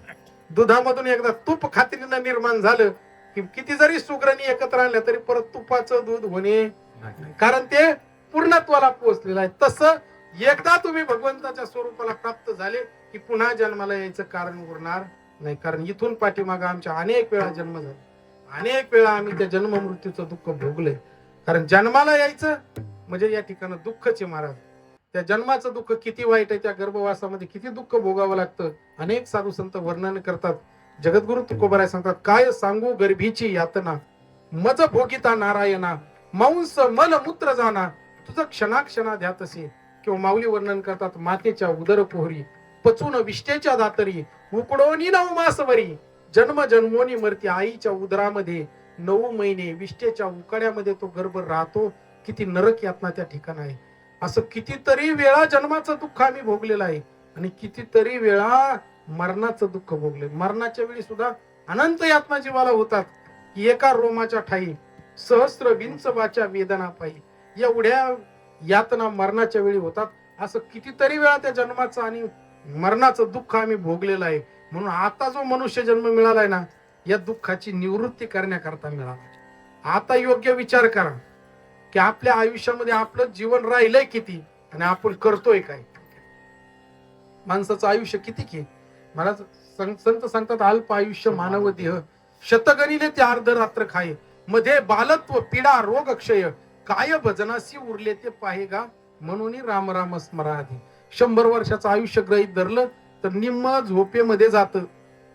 दुधामधून एकदा तूप खात्रीनं निर्माण झालं की किती जरी सुगरणी एकत्र आणल्या तरी परत तुपाचं दूध होणे नाही. कारण ते पूर्णत्वाला पोहोचलेलं आहे. तसं एकदा तुम्ही भगवंताच्या स्वरूपाला प्राप्त झाले की पुन्हा जन्माला यायचं कारण उरणार नाही. कारण इथून पाठीमागं आमच्या अनेक वेळा जन्म झाले, अनेक वेळा आम्ही त्या जन्म मृत्यूचं दुःख भोगलंय. कारण जन्माला यायचं म्हणजे या ठिकाणी दुःखच आहे महाराज. त्या जन्माचं दुःख किती वाईट आहे, त्या गर्भवासामध्ये किती दुःख भोगावं लागतं. अनेक साधू संत वर्णन करतात. जगद्गुरु तुकोबराय सांगतात काय सांगू गर्भीची यातना मज भोगिता नारायणा मांस मल मूत्र जाना तुझं क्षणाक्षणा ध्यातसे. किंवा माऊली वर्णन करतात मातेच्या उदर पोहरी पचून विष्टेच्या दातरी उकडोनी 9 मासवरी जन्म जन्मोनी मरती आईच्या उदरामध्ये 9 महिने विष्टेच्या उकड्यामध्ये तो गर्भ राहतो. किती नरक यातना त्या ठिकाण आहे. असं कितीतरी वेळा जन्माचं दुःख आम्ही भोगलेलं आहे आणि कितीतरी वेळा मरणाचं दुःख भोगले. मरणाच्या वेळी सुद्धा अनंत यातना जीवाला होतात की एका रोमाच्या ठाई सहस्र विंचवाच्या वेदना पायी एवढ्या यातना मरणाच्या वेळी होतात. असं कितीतरी वेळा त्या जन्माचं आणि मरणाचं दुःख आम्ही भोगलेलं आहे. म्हणून आता जो मनुष्य जन्म मिळालाय ना या दुःखाची निवृत्ती करण्याकरता मिळाला. आता योग्य विचार करा की आपल्या आयुष्यामध्ये आपलं जीवन राहिलंय किती आणि आपण करतोय काय. माणसाचं आयुष्य किती की मला संत सांगतात अल्प आयुष्य मानव देह शतगणिले ते अर्धरात्र खाये मध्ये बालत्व पीडा रोग क्षय काय भजनासी उरले ते पाहेगा म्हणून राम राम स्मराधी. 100 वर्षाचं आयुष्य गृहीत धरलं तर निम्म झोपेमध्ये जातं,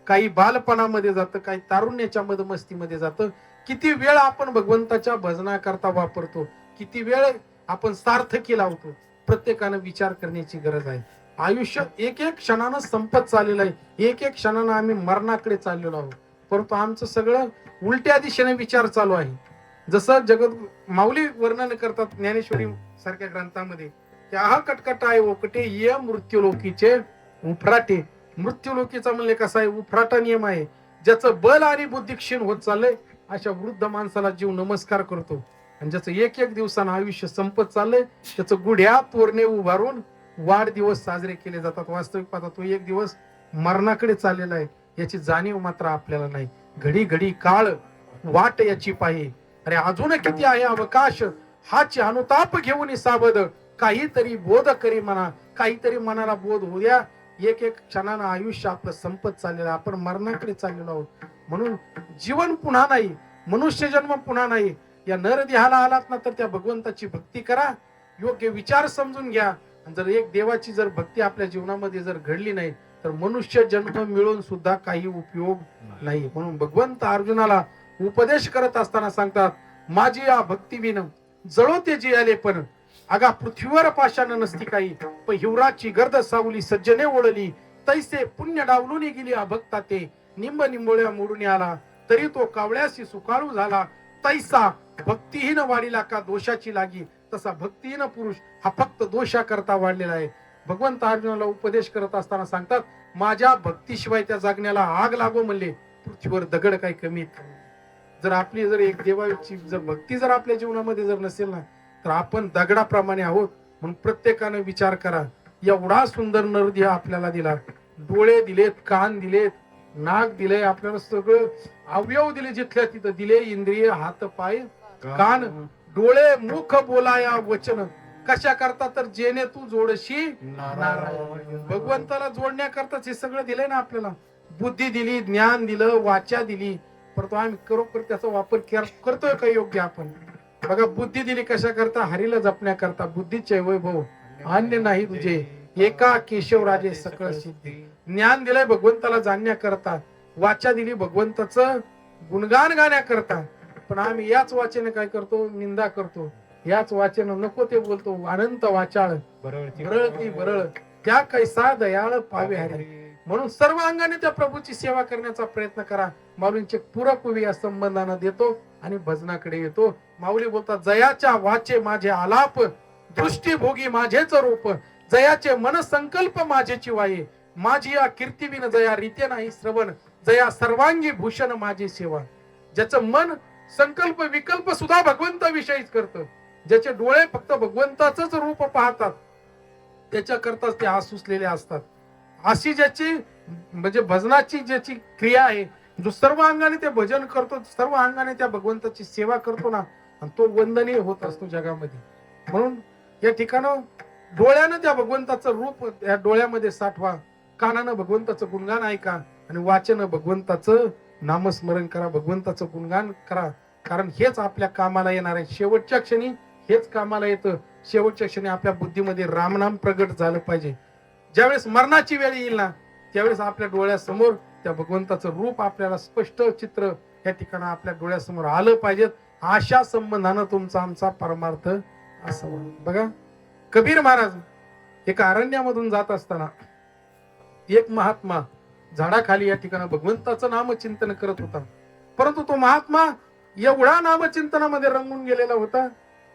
काही बालपणामध्ये जातं, काही तारुण्याच्या मदमस्तीमध्ये जातं. किती वेळ आपण भगवंताच्या भजनाकरता वापरतो, किती वेळ आपण सार्थकी लावतो. प्रत्येकानं विचार करण्याची गरज आहे. आयुष्य एक एक क्षणानं संपत चाललेलं आहे. एक एक क्षणानं आम्ही मरणाकडे चाललेलो आहोत. परंतु आमचं सगळं उलट्या दिशेने विचार चालू आहे. जसं जगत माऊली वर्णन करतात ज्ञानेश्वरी सारख्या ग्रंथामध्ये की आहा कटकट आहे ओकटे ये मृत्यूलोकीचे उफराटे. मृत्यूलोकीचा म्हणले कसा आहे उफराटा नियम आहे. ज्याचं बल आणि बुद्धी क्षीण होत चाललंय अशा वृद्ध माणसाला जीव नमस्कार करतो. आणि ज्याचं एक एक दिवसानं आयुष्य संपत चाललंय त्याचं गुढ्या तोरणे उभारून वाढदिवस साजरे केले जातात. वास्तविक पाहता तो एक दिवस मरणाकडे चाललेला आहे याची जाणीव मात्र आपल्याला नाही. घडी घडी काळ वाट याची पाहे अरे अजून किती आहे अवकाश हाची अनुताप घेऊन सावध काहीतरी बोध करी म्हणा काहीतरी मनाला बोध होऊ द्या. एक एक क्षणानं आयुष्य आपलं संपत चाललेलं आपण मरणाकडे चाललेलो आहोत. म्हणून जीवन पुन्हा नाही, मनुष्य जन्म पुन्हा नाही. या नरदेहाला आलात ना तर त्या भगवंताची भक्ती करा, योग्य विचार समजून घ्या. जर एक देवाची जर भक्ती आपल्या जीवनामध्ये जर घडली नाही तर मनुष्य जन्म मिळून सुद्धा काही उपयोग नाही. म्हणून भगवंत अर्जुनाला उपदेश करत असताना सांगतात माझी या भक्ती विन जळो ते जियाले पण अगा पृथ्वीवर पाषाण नसती काही, पण हिवराची गर्द सावली सज्जने ओढली, तैसे पुण्य डावलून गेली अभक्ता ते, निंब निंबोळ्या मोडून आला, तरी तो कावळ्याशी सुकाळू झाला, तैसा भक्तिहीन वाढीला का दोषाची लागी, तसा भक्तिहीन पुरुष हा फक्त दोषा करता वाढलेला आहे. भगवंत अर्जुनाला उपदेश करत असताना सांगतात, माझ्या भक्तीशिवाय त्या जागण्याला आग लागो म्हणले, पृथ्वीवर दगड काही कमी आहेत. जर आपली जर एक देवाची जर भक्ती जर आपल्या जीवनामध्ये जर नसेल ना, तर आपण दगडाप्रमाणे आहोत. म्हणून प्रत्येकाने विचार करा, एवढा सुंदर नरदेह आपल्याला दिला, डोळे दिलेत, कान दिलेत, नाक दिले, आपल्याला सगळं अवयव दिले, जिथल्या तिथं दिले, इंद्रिय, हात पाय कान डोळे, मुख बोलाया वचन, कशा करता तर जेणे तू जोडशी नारायण. भगवंताला जोडण्याकरताच हे सगळं दिलंय ना आपल्याला. बुद्धी दिली, ज्ञान दिलं, वाचा दिली, परंतु आम्ही खरोखर त्याचा वापर करतोय का योग्य आपण? बघा, बुद्धी दिली कशा करता? हरीला जपण्याकरता. बुद्धीचे वैभव अन्य नाही तुझे, एका केशवराजे सकळ सिद्धी. ज्ञान दिलंय भगवंताला जाणण्याकरता, वाचा दिली भगवंताचं गुणगान गाण्याकरता. पण आम्ही याच वाचेने काय करतो? निंदा करतो. याच वाचन नको ते बोलतो. अनंत वाचाळ बरळ ती बरळ, त्या कैसा दयाळ पावे हरी. म्हणून सर्व अंगाने त्या प्रभूची सेवा करण्याचा प्रयत्न करा. माऊलींचे पूरक उभी या संबंधानं देतो आणि भजनाकडे येतो. माऊली बोलतात, जयाच्या वाचे माझे आलाप, दृष्टी भोगी माझेच रूप, जयाचे मन संकल्प माझेची वाये, माझी या कीर्तीविन जया रीते नाही श्रवण, जया सर्वांगी भूषण माझी सेवा. ज्याचं मन संकल्प विकल्प सुद्धा भगवंताविषयीच करतं, ज्याचे डोळे फक्त भगवंताचंच रूप पाहतात, त्याच्या करताच ते आसुसलेले असतात. अशी ज्याची म्हणजे भजनाची ज्याची क्रिया आहे, जो सर्व अंगाने ते भजन करतो, सर्व अंगाने त्या भगवंताची सेवा करतो ना, आणि तो वंदनीय होत असतो जगामध्ये. म्हणून या ठिकाणं डोळ्यानं त्या भगवंताचं रूप या डोळ्यामध्ये साठवा, कानानं भगवंताचं गुणगान ऐका, आणि वाचन भगवंताचं नामस्मरण करा, भगवंताचं गुणगान करा. कारण हेच आपल्या कामाला येणार आहे. शेवटच्या क्षणी हेच कामाला येतं. शेवटच्या क्षणी आपल्या बुद्धीमध्ये रामनाम प्रगट झालं पाहिजे. ज्यावेळेस मरणाची वेळ येईल ना, त्यावेळेस आपल्या डोळ्यासमोर त्या भगवंताचं रूप आपल्याला स्पष्ट चित्र या ठिकाणी आपल्या डोळ्यासमोर आलं पाहिजे. अशा संबंधानं तुमचा आमचा परमार्थ असावा. बघा, कबीर महाराज एका अरण्यामधून जात असताना एक महात्मा झाडाखाली या ठिकाणी भगवंताचं नामचिंतन करत होता. परंतु तो महात्मा एवढा नामचिंतनामध्ये रंगून गेलेला होता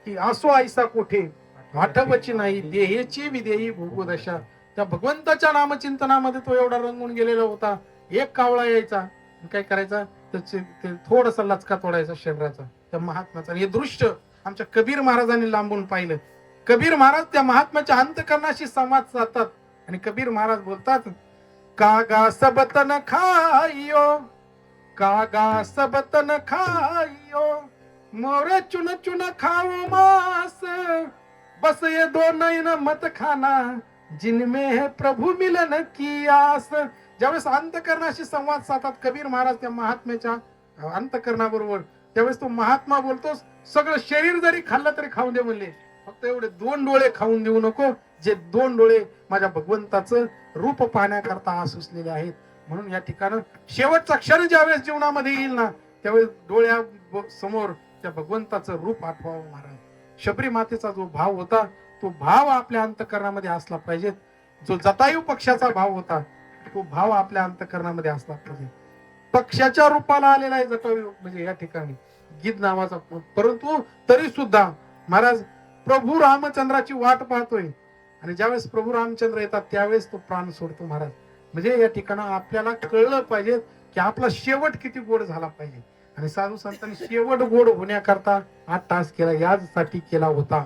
की असो ऐसा कोठे आठवची नाही देहेची विदेही भोगदशा. त्या भगवंताच्या नामचिंतनामध्ये तो एवढा रंगून गेलेला होता. एक कावळा यायचा, काय करायचा, त्याचे थोडासा लचका तोडायचा शरीराचा त्या महात्म्याचा. हे दृश्य आमच्या कबीर महाराजांनी लांबून पाहिलं. कबीर महाराज त्या महात्म्याच्या अंतकरणाशी संवाद साधतात आणि कबीर महाराज बोलतात, कागा सबतन खाइयो, कागा सबतन खाइयो, मोरे चुन चुन खाओ मांस, बस ये दो नयन मत खाना, जिनमें है प्रभु मिलन की आस. ज्यावेळेस अंतकरणाशी संवाद साधतात कबीर महाराज त्या महात्म्याच्या अंतकरणाबरोबर, त्यावेळेस तो महात्मा बोलतो, सगळं शरीर जरी खाल्लं तरी खाऊन दे म्हणले, फक्त एवढे 2 डोळे खाऊन देऊ नको, जे 2 डोळे माझ्या भगवंताचं रूप पाहण्याकरता आसुसलेले आहेत. म्हणून या ठिकाणी शेवटचा क्षण ज्यावेळेस जीवनामध्ये येईल ना, त्यावेळेस डोळ्या समोर त्या भगवंताचं रूप आठवावं. महाराज शबरी मातेचा जो भाव होता, तो भाव आपल्या अंतकरणामध्ये असला पाहिजे. जो जटायू पक्षाचा भाव होता, तो भाव आपल्या अंतकरणामध्ये असला पाहिजे. पक्षाच्या रूपाला आलेला आहे जटायू, म्हणजे या ठिकाणी गीत नावाचा. परंतु तरी सुद्धा महाराज प्रभू रामचंद्राची वाट पाहतोय, आणि ज्यावेळेस प्रभू रामचंद्र येतात त्यावेळेस तो प्राण सोडतो. महाराज म्हणजे या ठिकाणी आपल्याला कळलं पाहिजे की आपला शेवट किती गोड झाला पाहिजे. आणि साधू संतांनी शेवट गोड होण्याकरता अट्टहास केला, यासाठी केला होता.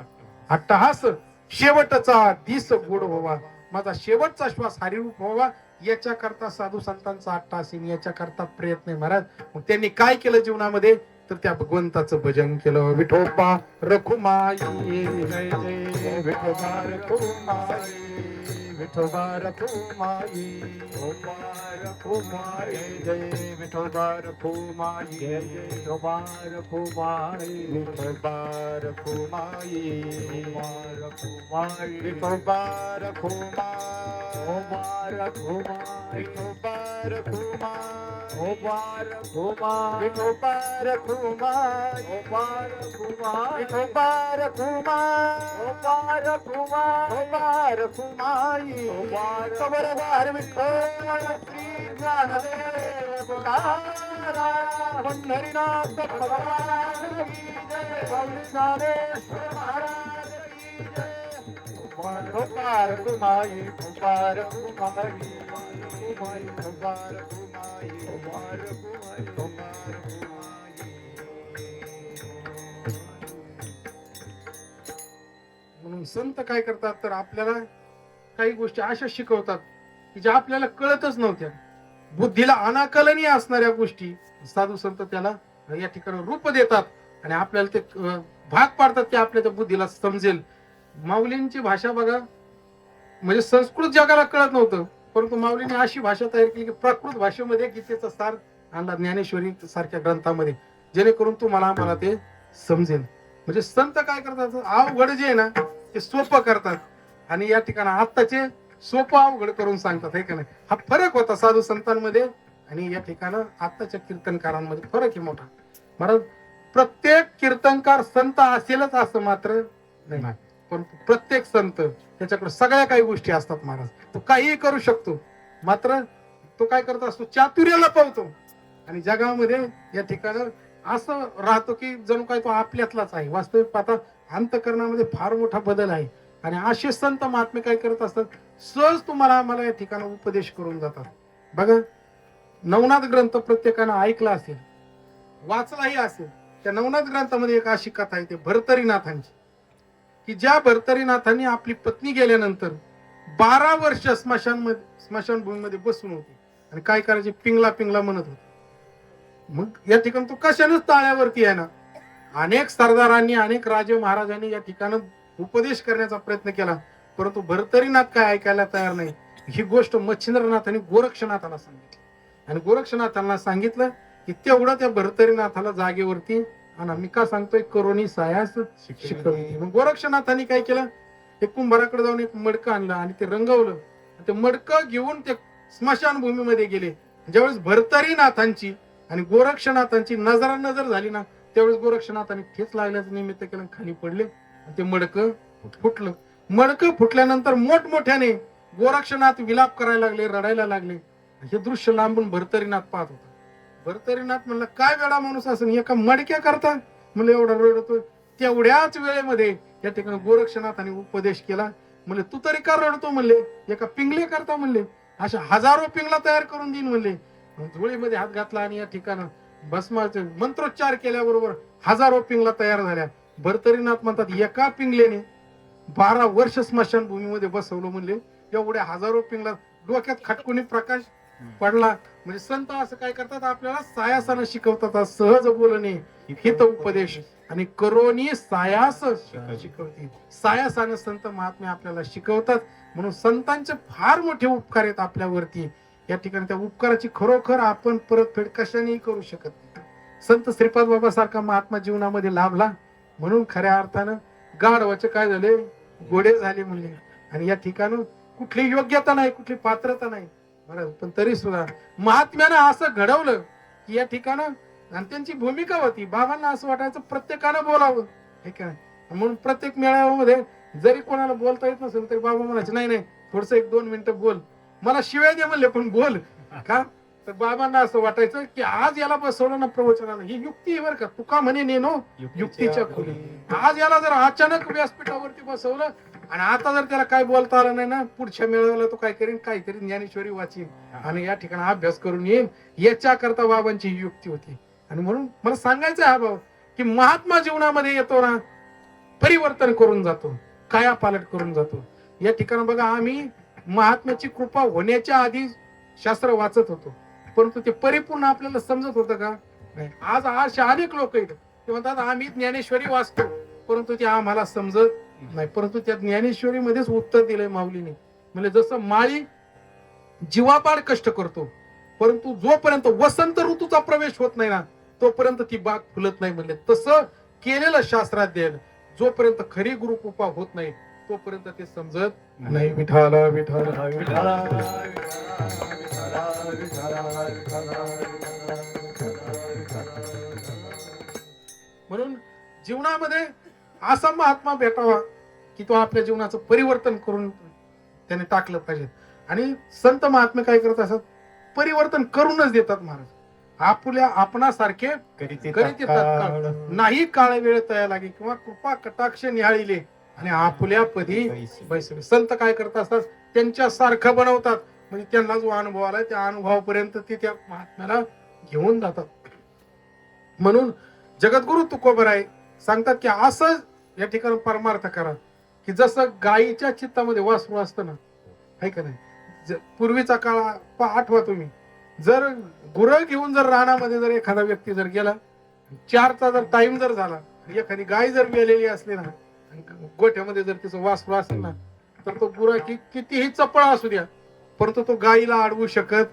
अट्टहास शेवटचा दिस गोड व्हावा, माझा शेवटचा श्वास हरिरूप व्हावा, याच्याकरता साधू संतांचा अट्टहास, याच्याकरता प्रयत्न आहे. महाराज मग त्यांनी काय केलं जीवनामध्ये, तर त्या भगवंताचं भजन केलं. विठोबा रखुमाई, जय जय विठोबा रखुमाई, विठोबा रखुमाई, विठोबा रखुमाई, जय विठोबा रखुमाई, जय विठोबा रखुमाई, विठोबा रखुमाई, रखुमाई, विठोबा रखुमाई, विठोबा रखुमाई, विठोबा रखुमाई, ओपार कुमार विठोबार कुमार ओपार कुमार विठोबार कुमार ओपार कुमार ओपार कुमाई ओपार कबरदार विठ्ठल श्री ज्ञानदेव तुकारा पंढरीनाथ भगवान की जय ज्ञानेश्वर महाराज की जय ओपार कुमाई ओपार कुमाई ओपार कुमाई ओपार कुमाई ओपार कुमाई म्हणून संत काय करतात तर आपल्याला काही गोष्टी अशा शिकवतात की ज्या आपल्याला कळतच नव्हत्या. बुद्धीला अनाकलनीय असणाऱ्या गोष्टी साधू संत त्याला या ठिकाणी रूप देतात आणि आपल्याला ते भाग पाडतात की आपल्या त्या बुद्धीला समजेल. माऊलींची भाषा बघा, म्हणजे संस्कृत जगाला कळत नव्हतं, परंतु माऊलीने अशी भाषा तयार केली की प्राकृत भाषेमध्ये गीतेचा सार आणला ज्ञानेश्वरी सारख्या ग्रंथामध्ये, जेणेकरून तुम्हाला आम्हाला ते समजेल. म्हणजे संत काय करतात, अवघड जे आहे ना ते सोपं करतात आणि या ठिकाणी आत्ताचे सोपं अवघड करून सांगतात, हे का नाही. हा फरक होता साधू संतांमध्ये आणि या ठिकाणी आत्ताच्या कीर्तनकारांमध्ये फरक आहे मोठा. महाराज प्रत्येक कीर्तनकार संत असेलच असं मात्र नाही, पण प्रत्येक संत त्याच्याकडे सगळ्या काही गोष्टी असतात महाराज. तो काहीही करू शकतो, मात्र तो काय करत असतो, चातुर्याला पावतो आणि जगामध्ये या ठिकाणी असं राहतो की जणू काय तो आपल्यातलाच आहे. वास्तविक पाहता अंतकरणामध्ये फार मोठा बदल आहे आणि असे संत महात्मे काय करत असतात, सहज तुम्हाला आम्हाला या ठिकाणी उपदेश करून जातात. बघा, नवनाथ ग्रंथ प्रत्येकानं ऐकला असेल, वाचलाही असेल. त्या नवनाथ ग्रंथामध्ये एक अशी कथा आहे, ते भर्तरीनाथांची, की ज्या भर्तरीनाथांनी आपली पत्नी गेल्यानंतर 12 वर्ष स्मशानभूमीमध्ये बसून होते आणि काय करायचे, पिंगला पिंगला म्हणत होते. मग या ठिकाणी तो कशानेच ताळ्यावरती आहे ना. अनेक सरदारांनी अनेक राजे महाराजांनी या ठिकाणी उपदेश करण्याचा प्रयत्न केला, परंतु भर्तरीनाथ काय ऐकायला तयार नाही. ही गोष्ट मच्छिंद्रनाथांनी गोरक्षनाथाला सांगितली आणि गोरक्षनाथांना सांगितलं की तेवढं त्या भर्तरीनाथाला जागेवरती आणि मी का सांगतोय, करोनी सायास शिकवली. मग गोरक्षनाथांनी काय केलं, एक कुंभाराकडे जाऊन एक मडकं आणलं आणि ते रंगवलं. ते मडकं घेऊन ते स्मशानभूमीमध्ये गेले. ज्यावेळेस भर्तरीनाथांची आणि गोरक्षनाथांची नजर झाली ना, त्यावेळेस गोरक्षनाथांनी ठेच लागल्याचं निमित्त केलं, खाली पडले आणि ते मडकं फुटलं. मडकं फुटल्यानंतर मोठमोठ्याने गोरक्षनाथ विलाप करायला लागले, रडायला लागले. हे दृश्य लांबून भर्तरीनाथ पाहत होता. भर्तरीनाथ म्हणलं, काय वेळा माणूस असं एका मडक्या करता, म्हणलं एवढा रडतोय. तेवढ्याच वेळेमध्ये या ठिकाणी गोरक्षनाथांनी उपदेश केला. म्हणले, तू तरी का रडतो, म्हणले एका पिंगले करता, म्हणले अशा हजारो पिंगला तयार करून देईन, म्हणले. झोळीमध्ये हात घातला आणि या ठिकाणी भस्माचे मंत्रोच्चार केल्याबरोबर हजारो पिंगला तयार झाल्या. भर्तरीनाथ म्हणतात, एका पिंगलेने 12 वर्ष स्मशानभूमीमध्ये बसवलं, म्हणले एवढ्या हजारो पिंगला डोक्यात खटकुनी प्रकाश पडला. म्हणजे संत असं काय करतात, आपल्याला सायासानं शिकवतात, सहज बोलणे हित उपदेश आणि करोनी सायास शिकवते. सायासानं संत महात्मे आपल्याला शिकवतात. म्हणून संतांचे फार मोठे उपकार आहेत आपल्यावरती. या ठिकाणी त्या उपकाराची खरोखर आपण परतफेड कशानेही करू शकत नाही. संत श्रीपाद बाबा सारखा महात्मा जीवनामध्ये लाभला म्हणून खऱ्या अर्थानं गाढवाचे काय झाले, गोडे झाले म्हणले. आणि या ठिकाणी कुठली योग्यता नाही, कुठली पात्रता नाही, पण तरी सुद्धा महात्म्यानं असं घडवलं की या ठिकाणी, आणि त्यांची भूमिका होती, बाबांना असं वाटायचं प्रत्येकानं बोलावं, हे काय. म्हणून प्रत्येक मेळाव्यामध्ये जरी कोणाला बोलता येत नसेल तरी बाबा म्हणायचे, नाही नाही थोडस 1-2 मिनिटं बोल, मला शिवाय दे म्हणले पण बोल. का तर बाबांना असं वाटायचं की आज याला बसवलं ना प्रवचनाला, ही युक्ती आहे बरं का, तुका म्हणे नेनो युक्तीच्या खोली. आज याला जर अचानक व्यासपीठावरती बसवलं आणि आता जर त्याला काय बोलता आलं नाही ना, पुढच्या मेळाव्याला तो काय करीन, काहीतरी ज्ञानेश्वरी वाचीन आणि या ठिकाणी अभ्यास करून येईल. याच्या करता बाबांची ही युक्ती होती. आणि म्हणून मला सांगायचं हा भाऊ की महात्मा जीवनामध्ये येतो ना, परिवर्तन करून जातो, काया पालट करून जातो. या ठिकाणी बघा, आम्ही महात्म्याची कृपा होण्याच्या आधी शास्त्र वाचत होतो, परंतु ते परिपूर्ण आपल्याला समजत होतं का नाही. आज असे अनेक लोक आहेत ते म्हणतात आम्ही ज्ञानेश्वरी वाचतो, परंतु ते आम्हाला समजत नाही. परंतु त्या ज्ञानेश्वरी मध्येच उत्तर दिलंय माऊलीने. म्हणजे जसं माळी जीवापाड कष्ट करतो, परंतु जोपर्यंत वसंत ऋतूचा प्रवेश होत नाही ना, तोपर्यंत ती बाग फुलत नाही म्हणले. तसं केलेलं शास्त्राध्ययन जोपर्यंत खरी गुरुकृपा होत नाही तोपर्यंत ते समजत नाही. विठाला विठाला विठाला म्हणून जीवनामध्ये असा महात्मा भेटावा की तो आपल्या जीवनाचं परिवर्तन करून त्याने टाकलं पाहिजे. आणि संत महात्मे काय करत असतात, परिवर्तन करूनच देतात महाराज. आपणासारखे करीत येतात काळ. नाही काळ वेळ तया लागे किंवा कृपा कटाक्ष निहाळिले आणि आपल्या पदी बैसले. संत काय करत असतात, त्यांच्या सारखं बनवतात. म्हणजे त्यांना जो अनुभव आलाय त्या अनुभवापर्यंत ते त्या महात्म्याला घेऊन जातात. म्हणून जगद्गुरु तुकोबराय सांगतात की असं या ठिकाणी परमार्थ करा की जसं गायीच्या चित्तामध्ये वासरू असतं ना, आहे का नाही. पूर्वीचा काळ आठवा तुम्ही, जर गुरं घेऊन जर रानामध्ये जर एखादा व्यक्ती जर गेला, 4चा जर टाइम जर झाला, एखादी गाय जर मेलेली असली ना, गोठ्यामध्ये जर तिचं वासरू असेल ना, तर तो गुरा कितीही चपळा असू द्या, परंतु तो गायीला अडवू शकत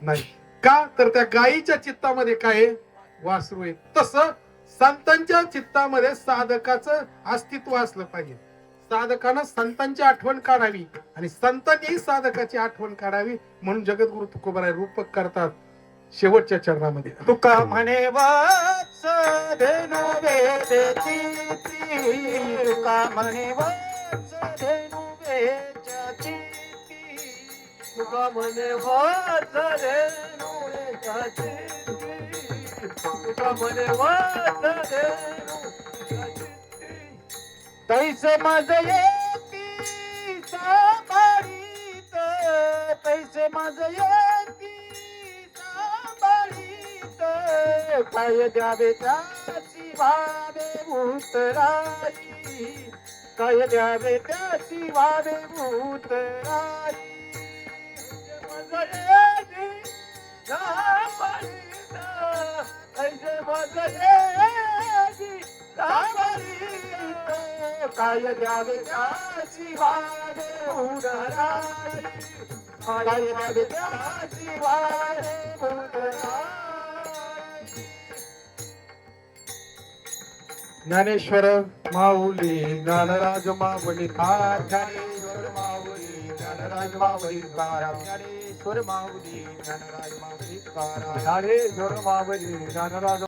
नाही. का तर त्या गायीच्या चित्तामध्ये काय आहे, वासरू आहे. तसं संतांच्या चित्तामध्ये साधकाचं अस्तित्व असलं पाहिजे. साधकानं संतांची आठवण काढावी आणि संतांनी साधकाची आठवण काढावी. म्हणून जगद्गुरु तुकोबराय रूपक करतात शेवटच्या चरणामध्ये. तुका म्हणे वत्स धेनु वेदेची प्री, तुका म्हणे वत्स धेनु वेदेची प्री, तुका म्हणे वत्स धेनु वेदाची प्री, तुका म्हणे वत्स धेनु वेदाची प्री. तैसे माझ येती सांभाळीत, तैसे माझ येती सांभाळीत, काय द्यावे त्याची व्हावे उतराई, काय द्यावे त्याची व्हावे उतराई. माझ येती सांभाळीत, तैसे माझ येती सांभाळीत, काय द्यावे त्याची व्हावे उतराई, काय द्यावे त्याची व्हावे उतराई. ज्ञानेश्वर माऊली ज्ञानराज माऊली फार. ज्ञानेश्वर माऊली ज्ञानराज माऊली तुकाराम, ज्ञानेश्वर माऊली ज्ञानराज माऊली तुकाराम. ज्ञानेश्वर माऊली ज्ञानराज